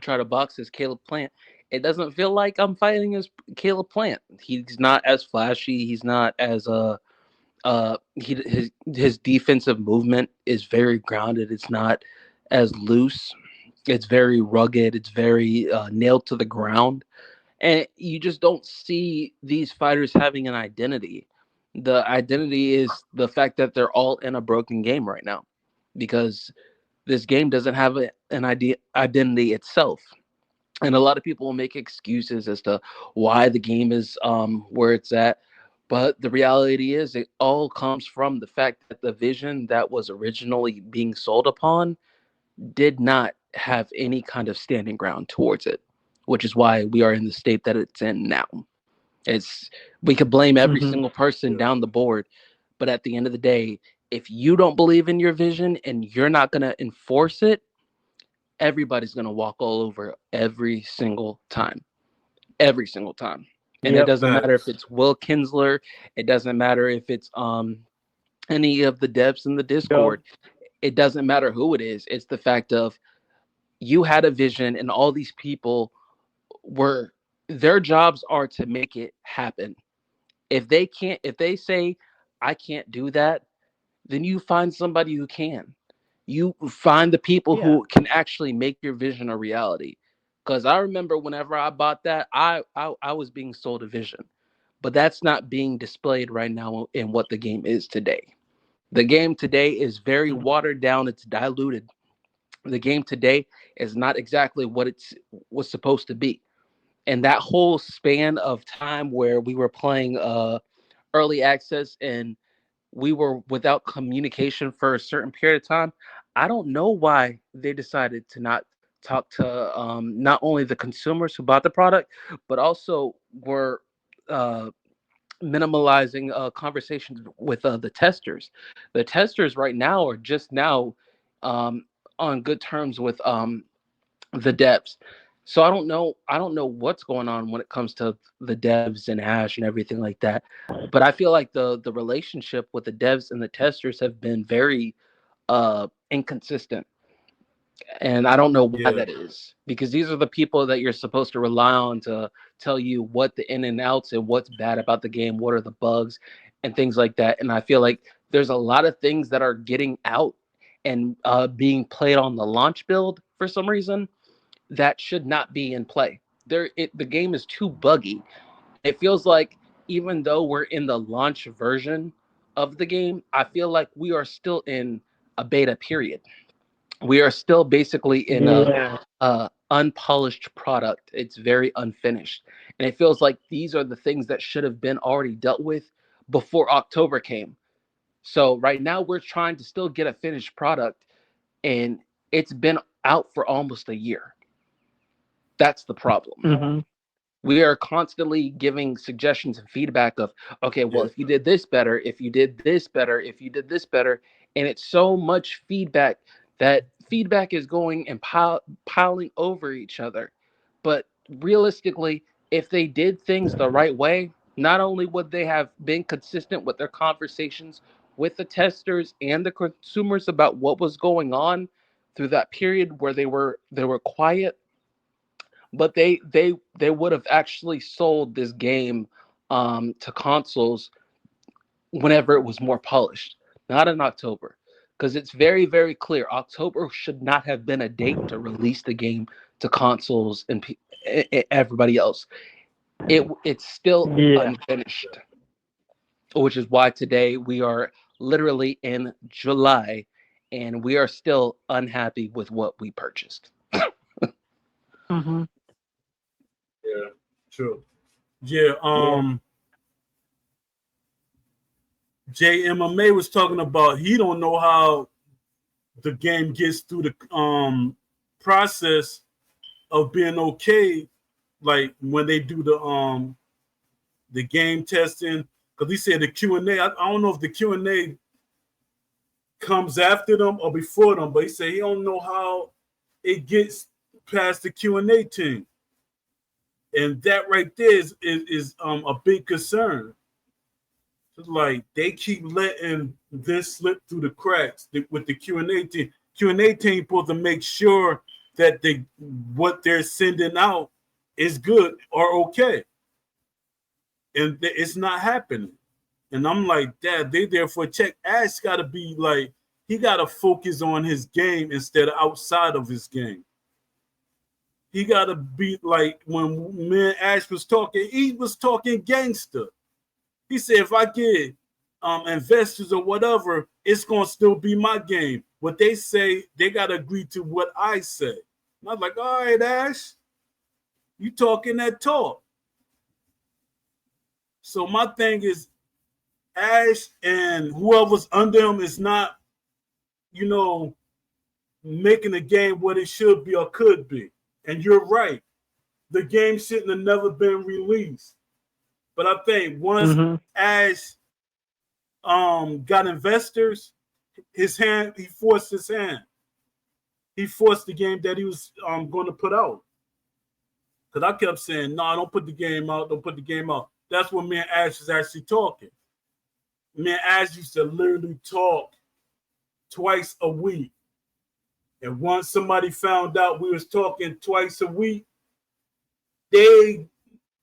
try to box as Caleb Plant, it doesn't feel like I'm fighting as Caleb Plant. He's not as flashy. He's not as his defensive movement is very grounded. It's not as loose. It's very rugged. It's very nailed to the ground, and you just don't see these fighters having an identity. The identity is the fact that they're all in a broken game right now, because this game doesn't have an identity itself. And a lot of people will make excuses as to why the game is where it's at, but the reality is it all comes from the fact that the vision that was originally being sold upon did not have any kind of standing ground towards it, which is why we are in the state that it's in now. It's We could blame every single person Yeah. down the board, but at the end of the day, If you don't believe in your vision and you're not going to enforce it, everybody's going to walk all over every single time. Every single time. And it Yep. doesn't matter if Facts. it's Will Kinsler, it doesn't matter if it's any of the devs in the Dub. Discord. It doesn't matter who it is. It's the fact of you had a vision and all these people were their jobs are to make it happen. If they say I can't do that, then you find somebody who can. You find the people Yeah. who can actually make your vision a reality. Because I remember whenever I bought that, I was being sold a vision, but that's not being displayed right now in what the game is today. The game today is very Mhm. watered down. It's diluted. The game today is not exactly what it's was supposed to be. And that whole span of time where we were playing early access and we were without communication for a certain period of time. I don't know why they decided to not talk to not only the consumers who bought the product, but also were uh, minimalizing conversations with the testers. The testers right now are just now um, on good terms with the devs. So I don't know. I don't know what's going on when it comes to the devs and Ash and everything like that. But I feel like the relationship with the devs and the testers have been very inconsistent, and I don't know why Yeah. that is, because these are the people that you're supposed to rely on to tell you what the in and outs and what's bad about the game, what are the bugs, and things like that. And I feel like there's a lot of things that are getting out and being played on the launch build for some reason that should not be in play. The game is too buggy. It feels like even though we're in the launch version of the game, I feel like we are still in a beta period. We are still basically in Yeah. a unpolished product. It's very unfinished, and it feels like these are the things that should have been already dealt with before October came. So right now we're trying to still get a finished product, and it's been out for almost a year. That's the problem. Mhm. We are constantly giving suggestions and feedback of, okay, well, Yeah. if you did this better, if you did this better, if you did this better, and it's so much feedback that feedback is going and piling over each other. But realistically, if they did things the right way, not only would they have been consistent with their conversations with the testers and the consumers about what was going on through that period where they were quiet, but they would have actually sold this game to consoles whenever it was more polished, not in October, because it's very very clear October should not have been a date to release the game to consoles and everybody else. It's still Yeah. unfinished, which is why today we are literally in July, and we are still unhappy with what we purchased. Mhm. Yeah. True. Yeah. Yeah. JMMA was talking about he don't know how the game gets through the process of being okay, like when they do the game testing, because he said the Q&A. I don't know if the Q&A comes after them or before them, but he said he don't know how it gets past the Q&A team, and that right there is a big concern. Like they keep letting this slip through the cracks with the Q&A team. Q&A team supposed to make sure that what they're sending out is good or okay, and it's not happening. And I'm like, Dad, they there for a check. Ash got to be like, he got to focus on his game instead of outside of his game. He got to be like when me and Ash was talking, he was talking gangster. He said, if I get investors or whatever, it's gonna still be my game. What they say, they gotta agree to what I say. And I was like, all right, Ash, you talking that talk. So my thing is, Ash and whoever's under him is not, you know, making the game what it should be or could be. And you're right. The game shouldn't have never been released. But I think once Mhm. Ash got investors, his hand. He forced his hand. He forced the game that he was going to put out. Because I kept saying, no, don't put the game out. Don't put the game out. That's when me and Ash was actually talking. Me and Ash used to literally talk twice a week. And once somebody found out we was talking twice a week, they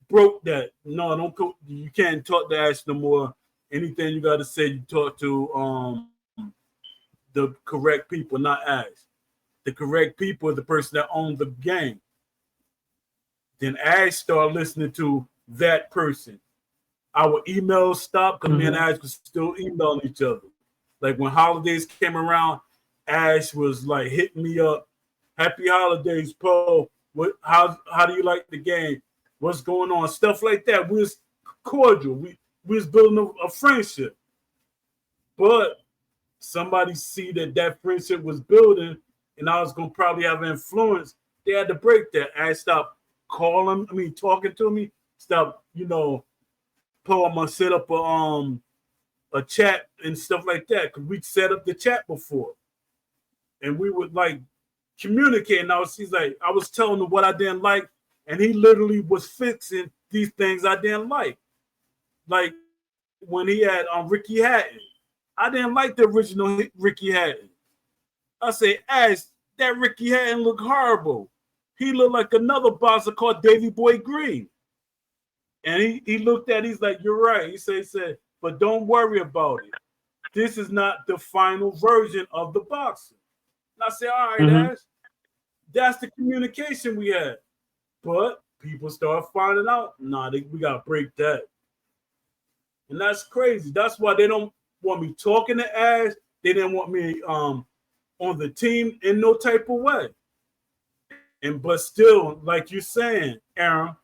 broke that. No, don't go, you can't talk to Ash no more. Anything you got to say, you talk to the correct people, not Ash. The correct people is the person that owns the game. Then Ash started listening to that person. Our emails stopped because me and Ash was still emailing each other. Like when holidays came around, Ash was like hitting me up. Happy holidays, Paul. How do you like the game? What's going on? Stuff like that. We was cordial. We was building a friendship. But somebody see that friendship was building and I was gonna probably have influence. They had to break that. Ash stopped talking to me. Stop, Paul, I'm gonna set up a chat and stuff like that. Cause we set up the chat before. And we would like communicate. And I was telling him what I didn't like, and he literally was fixing these things I didn't like. Like when he had Ricky Hatton. I didn't like the original Ricky Hatton. I say, Ash, that Ricky Hatton looked horrible. He looked like another boxer called Davy Boy Green. And he looked at it, he's like, you're right. He said, but don't worry about it. This is not the final version of the boxer. And I said, all right, Ash, that's the communication we had. But people start finding out, we got to break that. And that's crazy. That's why they don't want me talking to Ash. They didn't want me on the team in no type of way. But still, like you're saying, Aaron,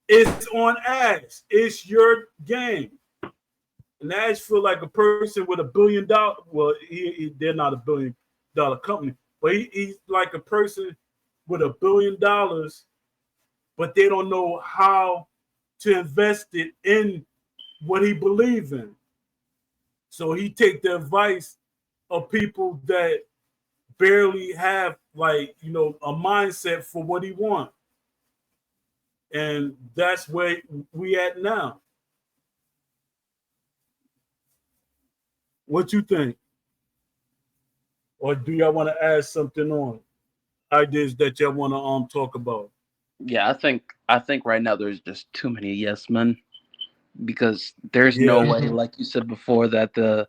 it's on Ash. It's your game. And Ash feel like a person with $1 billion. Well, they're not $1 billion company, but he's like a person with $1 billion, but they don't know how to invest it in what he believes in. So he take the advice of people that barely have a mindset for what he wants. And that's where we at now. What you think? Or do y'all want to add something on? Ideas that y'all want to talk about? Yeah, I think right now there's just too many yes men because there's no Yeah. way, like you said before, that the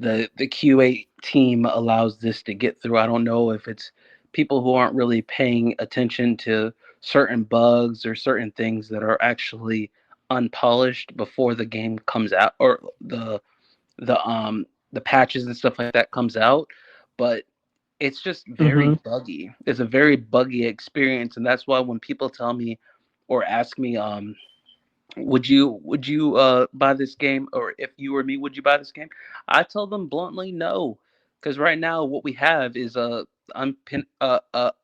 QA team allows this to get through. I don't know if it's people who aren't really paying attention to certain bugs or certain things that are actually unpolished before the game comes out, or the patches and stuff like that comes out. But it's just very buggy. It's a very buggy experience, and that's why when people tell me or ask me, would you buy this game, or if you were me, would you buy this game? I tell them bluntly no, because right now what we have is a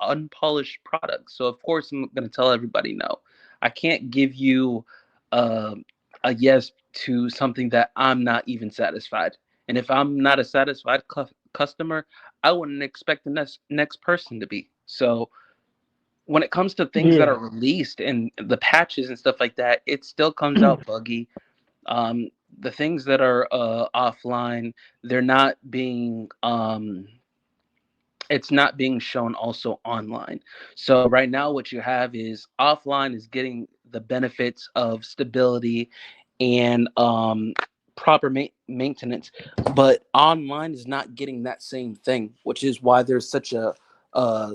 unpolished product. So of course I'm going to tell everybody no. I can't give you uh, a yes to something that I'm not even satisfied. And if I'm not a satisfied customer, I wouldn't expect the next person to be. So when it comes to things that Yeah. are released and the patches and stuff like that, it still comes out buggy. The things that are offline, they're not being it's not being shown also online. So right now what you have is offline is getting the benefits of stability and proper maintenance, but online is not getting that same thing, which is why uh,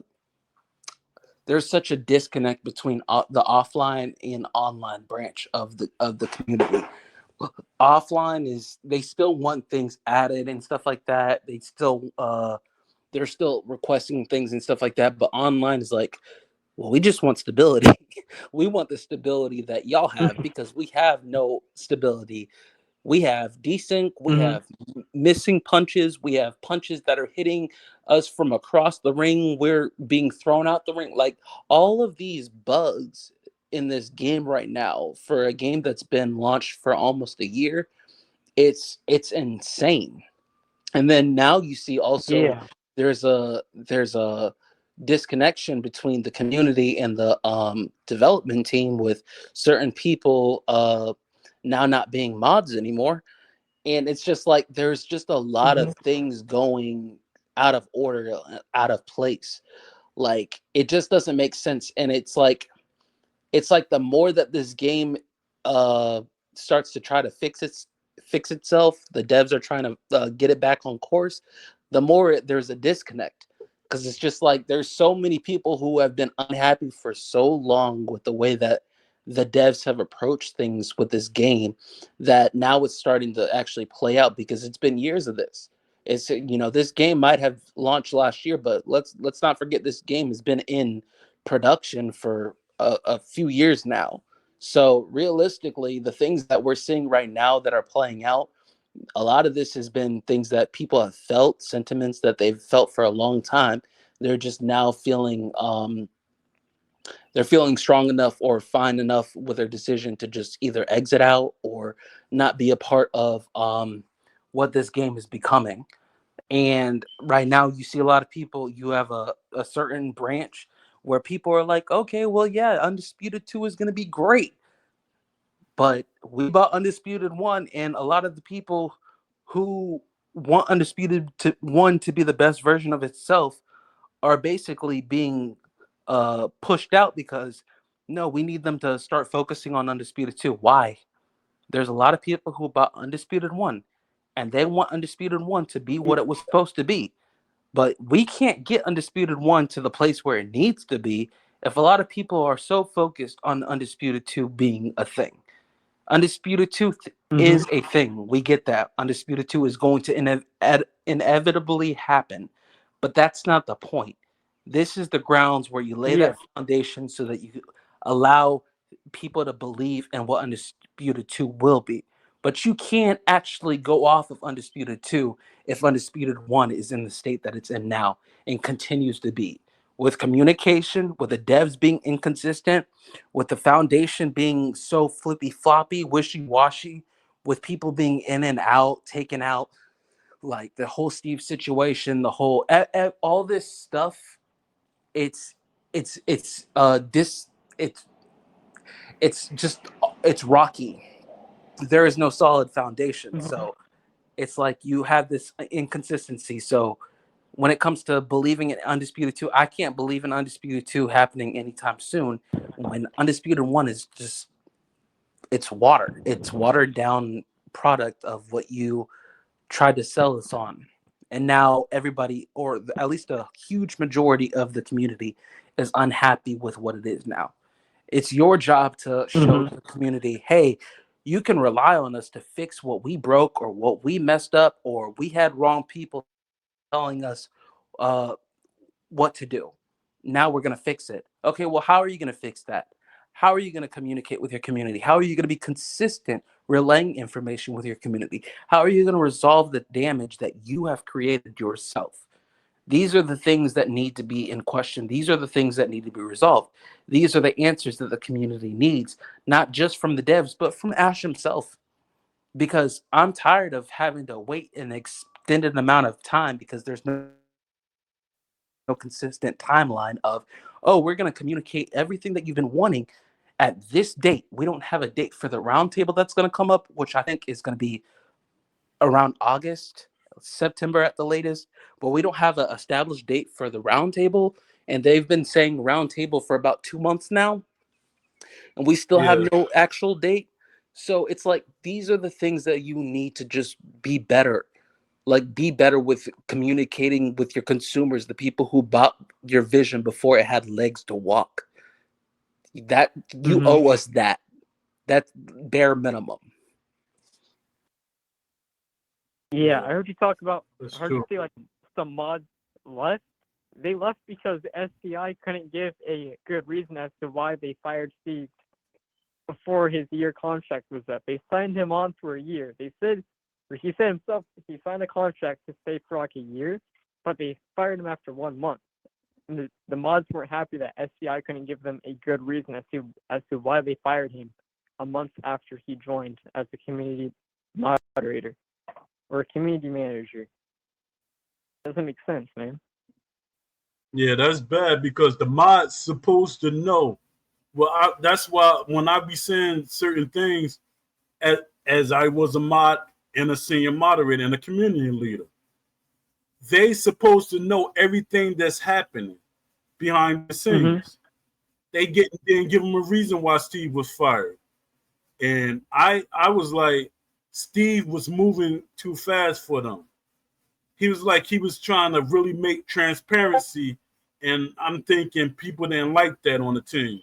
there's such a disconnect between the offline and online branch of the community. Offline is, they still want things added and stuff like that. They're still requesting things and stuff like that. But online is like, well, we just want stability. We want the stability that y'all have because we have no stability. We have desync, we have missing punches, we have punches that are hitting us from across the ring, we're being thrown out the ring. Like all of these bugs in this game right now, for a game that's been launched for almost a year, it's insane. And then now you see also Yeah. there's a disconnection between the community and the development team, with certain people now not being mods anymore. And it's just like there's just a lot Hmm. of things going out of order, out of place. Like it just doesn't make sense. And it's like the more that this game uh starts to try to fix itself, the devs are trying to get it back on course, the more there's a disconnect, because it's just like there's so many people who have been unhappy for so long with the way that the devs have approached things with this game, that now it's starting to actually play out, because it's been years of this. It's, this game might have launched last year, but let's not forget this game has been in production for a few years now. So realistically, the things that we're seeing right now that are playing out, a lot of this has been things that people have felt, sentiments that they've felt for a long time. They're just now feeling they're feeling strong enough or fine enough with their decision to just either exit out or not be a part of what this game is becoming. And right now, you see a lot of people, you have a certain branch where people are like, okay, well, yeah, Undisputed 2 is going to be great. But we bought Undisputed 1, and a lot of the people who want Undisputed 1 to be the best version of itself are basically being pushed out, because no, we need them to start focusing on Undisputed 2. Why? There's a lot of people who bought Undisputed 1, and they want Undisputed 1 to be what it was supposed to be. But we can't get Undisputed 1 to the place where it needs to be if a lot of people are so focused on Undisputed 2 being a thing. Undisputed 2 Hmm. is a thing. We get that. Undisputed 2 is going to inevitably happen. But that's not the point. This is the grounds where you lay Yeah. that foundation so that you allow people to believe in what Undisputed 2 will be. But you can't actually go off of Undisputed 2 if Undisputed 1 is in the state that it's in now and continues to be. With communication, with the devs being inconsistent, with the foundation being so flippy floppy, wishy washy, with people being in and out, taken out, like the whole Steve situation, the whole all this stuff. It's it's this it's it's just it's rocky. There is no solid foundation, Hmm. so it's like you have this inconsistency. So when it comes to believing in Undisputed 2, I can't believe in Undisputed 2 happening anytime soon, when Undisputed 1 is just it's water. It's watered down product of what you tried to sell us on. And now everybody, or at least a huge majority of the community, is unhappy with what it is now. It's your job to show Hmm. the community, hey, you can rely on us to fix what we broke or what we messed up or we had wrong people telling us uh, what to do. Now we're going to fix it. Okay, well, how are you going to fix that? How are you going to communicate with your community? How are you going to be consistent relaying information with your community? How are you going to resolve the damage that you have created yourself? These are the things that need to be in question. These are the things that need to be resolved. These are the answers that the community needs, not just from the devs, but from Ash himself. Because I'm tired of having to wait an extended amount of time because there's no consistent timeline of, oh, we're going to communicate everything that you've been wanting at this date. We don't have a date for the roundtable that's going to come up, which I think is going to be around August, September at the latest. But we don't have an established date for the roundtable. And they've been saying roundtable for about 2 months now. And we still have Yeah. no actual date. So it's like these are the things that you need to just be better, like be better with communicating with your consumers, the people who bought your vision before it had legs to walk. That you Hmm. owe us that. That's bare minimum. Yeah, Yeah. I heard you talk about. That's I heard you true. say like some mods left. They left because the SCI couldn't give a good reason as to why they fired Steve before his year contract was up. They signed him on for a year. They said, or he said himself, he signed a contract to stay for like a year, but they fired him after 1 month. And the mods weren't happy that SCI couldn't give them a good reason as to why they fired him a month after he joined as a community moderator or a community manager. Doesn't make sense, man. Yeah, that's bad because the mod's supposed to know. Well, that's why when I be saying certain things, as I was a mod and a senior moderator and a community leader, they supposed to know everything that's happening behind the Mm-hmm. scenes. They didn't give them a reason why Steve was fired, and I was like, Steve was moving too fast for them. He was like he was trying to really make transparency, and I'm thinking people didn't like that on the team.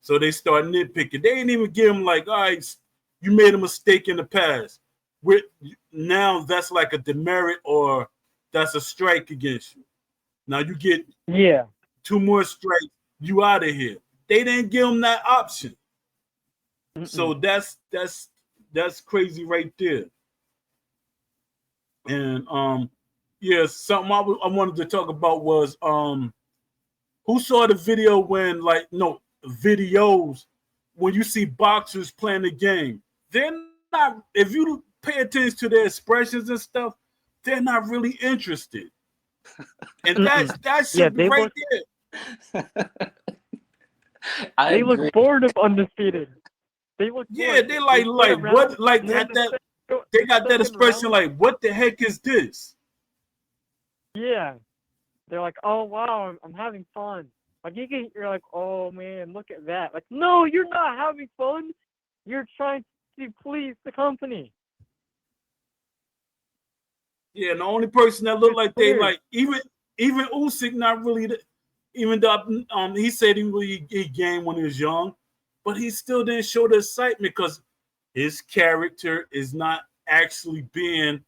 So they start nitpicking. They didn't even give him like, all right, you made a mistake in the past. Now that's like a demerit or that's a strike against you. Now you get Yeah. 2 more strikes, you out of here. They didn't give him that option. So Mm-mm. that's crazy right there. And yeah, something I wanted to talk about was who saw the video when like no videos when you see boxers playing the game, they're not, if you pay attention to their expressions and stuff, they're not really interested. And Mm-mm. that Yeah, should be right there. I they look agree. bored of undefeated. They look Yeah, bored. they They sit like around what like and then had that they the got that second expression round. like what the heck is this? Yeah, they're like, oh wow, I'm having fun. Like you're like, oh man, look at that. Like, no, you're not having fun. You're trying to please the company. Yeah, and the only person that looked It's like they weird. like even Usyk not really even though he said he gained when he was young, but he still didn't show the excitement because his character is not actually being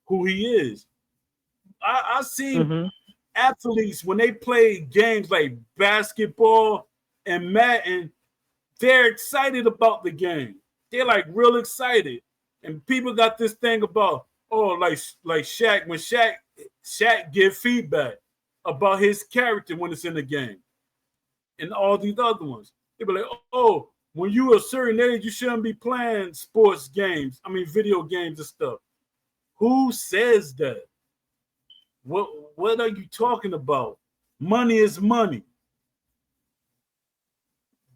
who he is. I seen Mm-hmm. athletes when they play games like basketball and Madden, they're excited about the game. They're like real excited. And people got this thing about like Shaq when Shaq give feedback about his character when it's in the game and all these other ones. They be like, oh, when you a certain age, you shouldn't be playing sports games. I mean, video games and stuff. Who says that? What are you talking about? Money is money.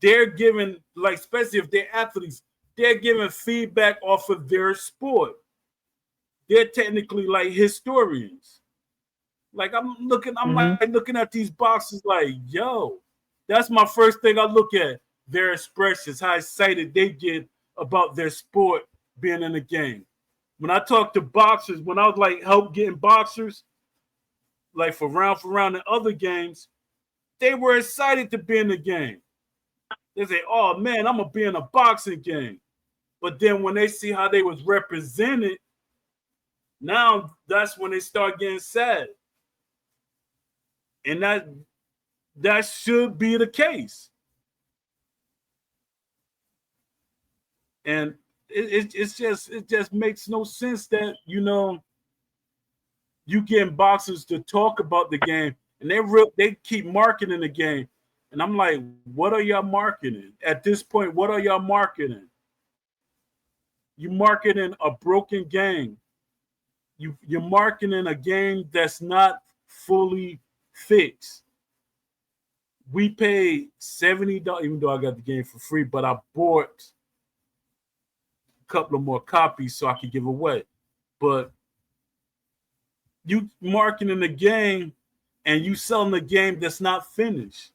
They're giving, like, especially if they're athletes, they're giving feedback off of their sport. They're technically like historians. Like I'm Mm-hmm. like looking at these boxes like, yo, that's my first thing I look at. Their expressions, how excited they get about their sport being in the game. When I talk to boxers, when I was like help getting boxers, like for round in other games, they were excited to be in the game. They say, "Oh man, I'm gonna be in a boxing game." But then when they see how they was represented, now that's when they start getting sad, and that should be the case. And it just makes no sense that you getting boxers to talk about the game, and they keep marketing the game, and I'm like, what are y'all marketing at this point? What are y'all marketing? You marketing a broken game. You're marketing a game that's not fully fixed. We paid $70, even though I got the game for free, but I bought a couple of more copies so I could give away. But you marketing a game and you selling a game that's not finished.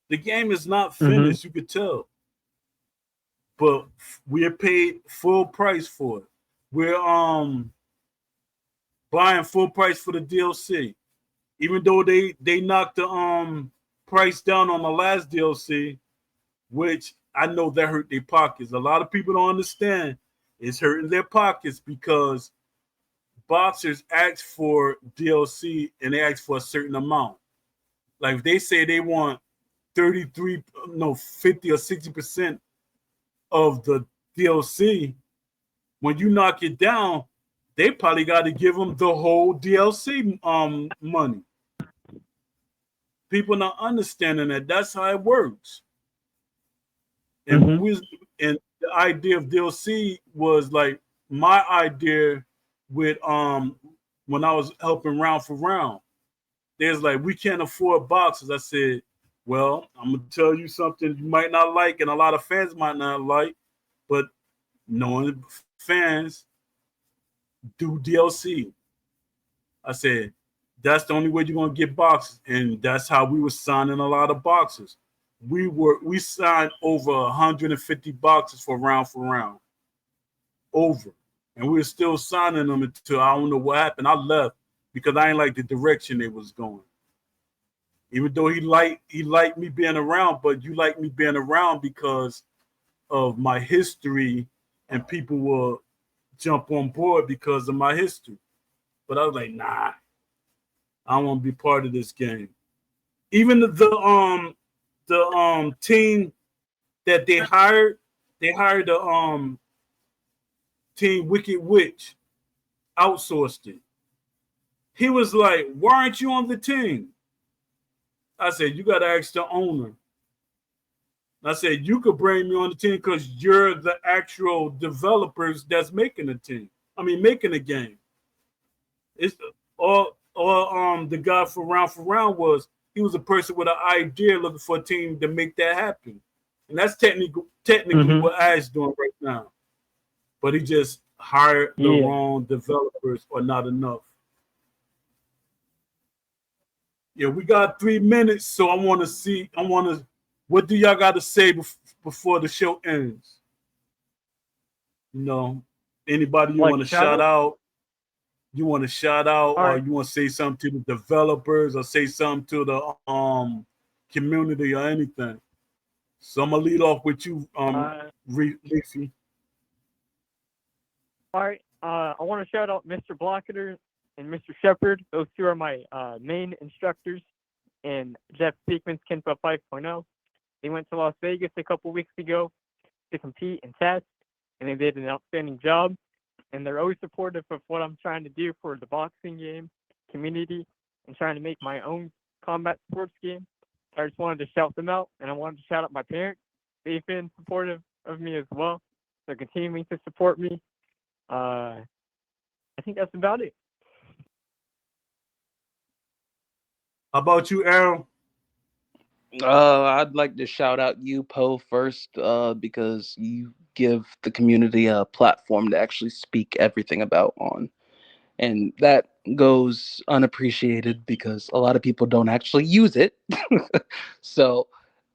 The game is not Mm-hmm. finished, you could tell. But we're paid full price for it. We're buying full price for the DLC. Even though they knocked the price down on the last DLC, which I know that hurt their pockets. A lot of people don't understand it's hurting their pockets because boxers ask for DLC and they ask for a certain amount. Like if they say they want 33, no, 50 or 60% of the DLC, when you knock it down, they probably got to give them the whole DLC money. People not understanding that that's how it works. And when Mm-hmm. we was, and the idea of DLC was like my idea with when I was helping round for round. They was like, we can't afford boxes. I said, well, I'm gonna tell you something you might not like, and a lot of fans might not like, but knowing fans do DLC. I said, that's the only way you're gonna get boxes, and that's how we were signing a lot of boxes. We signed over 150 boxes for round over, and we were still signing them until I don't know what happened. I left because I didn't like the direction it was going. Even though he liked me being around, but you like me being around because of my history, and people will jump on board because of my history. But I was like, nah, I don't want to be part of this game. Even the team that they hired the team Wicked Witch, outsourced it. He was like, why aren't you on the team? I said, you got to ask the owner. I said, you could bring me on the team because you're the actual developers that's making the team. I mean, making the game. It's or the guy for round was he was a person with an idea looking for a team to make that happen. And that's technically Mm-hmm. what Ash doing right now. But he just hired the Yeah. wrong developers or not enough. Yeah, we got 3 minutes, so what do y'all got to say before the show ends? You know, anybody you Like want to shout Shadow? out? You want to shout out, All or right. you want to say something to the developers, or say something to the community, or anything? So I'm gonna lead off with you, Uh, Leafy. all right. I want to shout out Mr. Blocketer and Mr. Shepard. Those two are my main instructors in Jeff Speakman's Kenpa 5.0. They went to Las Vegas a couple weeks ago to compete and test, and they did an outstanding job. And they're always supportive of what I'm trying to do for the boxing game community and trying to make my own combat sports game. So I just wanted to shout them out, and I wanted to shout out my parents. They've been supportive of me as well. They're continuing to support me. I think that's about it. How about you, Aaron? I'd like to shout out you, Poe, first, because you give the community a platform to actually speak everything about on. And that goes unappreciated because a lot of people don't actually use it. So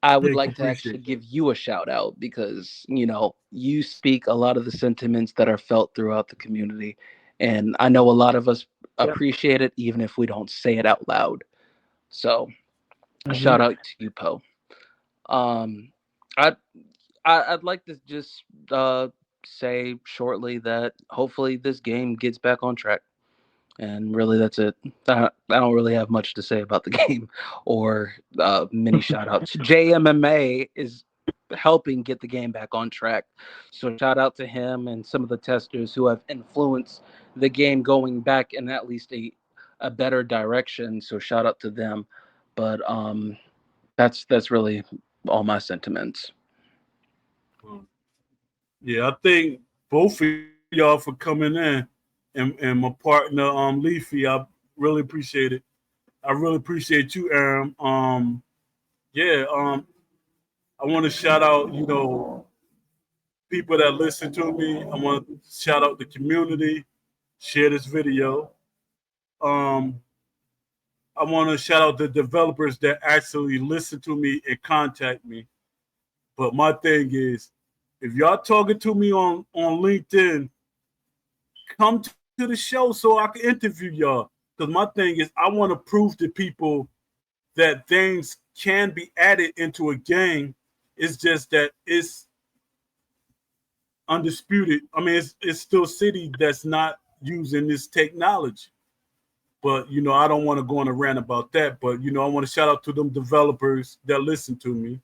I would Thank you, like to actually appreciate that. give you a shout out because, you speak a lot of the sentiments that are felt throughout the community. And I know a lot of us Yep. appreciate it, even if we don't say it out loud. So a Mm-hmm. shout out to you, Poe. Um, I, I'd like to just say shortly that hopefully this game gets back on track. And really, that's it. I don't really have much to say about the game or many shout outs. JMMA is helping get the game back on track. So shout out to him and some of the testers who have influenced the game going back in at least a better direction. So shout out to them. But that's really all my sentiments. Yeah, I think both of y'all for coming in, and my partner Leafy. I really appreciate it. I really appreciate you, Aaron. Yeah, I want to shout out, people that listen to me. I want to shout out the community. Share this video. Um, I want to shout out the developers that actually listen to me and contact me. But my thing is, if y'all talking to me on LinkedIn, come to the show so I can interview y'all. Because my thing is, I want to prove to people that things can be added into a game. It's just that it's undisputed. I mean, it's still city that's not using this technology. But I don't want to go on a rant about that. But I want to shout out to them developers that listen to me,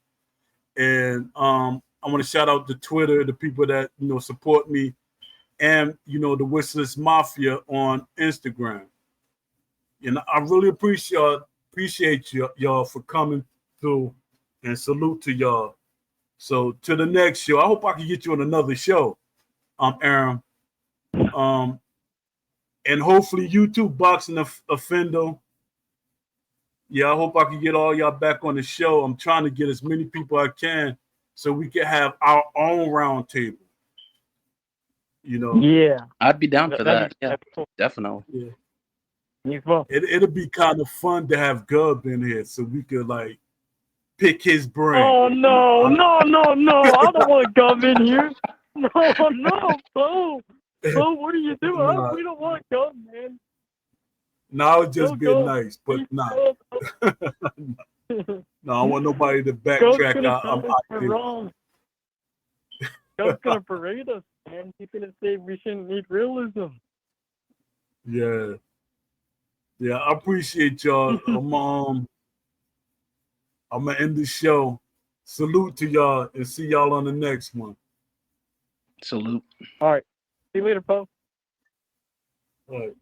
and I want to shout out to Twitter, the people that support me, and the Wishlist Mafia on Instagram. And I really appreciate y'all for coming through, and salute to y'all. So to the next show, I hope I can get you on another show. Aaron. Um, And hopefully you too, Boxing Offender. Yeah, I hope I can get all y'all back on the show. I'm trying to get as many people I can so we can have our own round table. You know, Yeah, I'd be down for that. Yeah, that'd be cool. definitely. yeah. Me as well. It'll be kind of fun to have Gub in here so we could like pick his brain. Oh no, no, no, no! I don't want to come in here. No, no, Bo. Bo, what are you doing? Nah. We don't want to come, man. No, I was just Go, being go. nice, but Please nah. go. No, I want nobody to Go's backtrack. gonna I'm tell us we're wrong. Go's gonna berate us, man. He's gonna say we shouldn't need realism. Yeah. Yeah, I appreciate y'all. I'm gonna end the show. Salute to y'all and see y'all on the next one. Salute. All right. See you later, Bo. All right.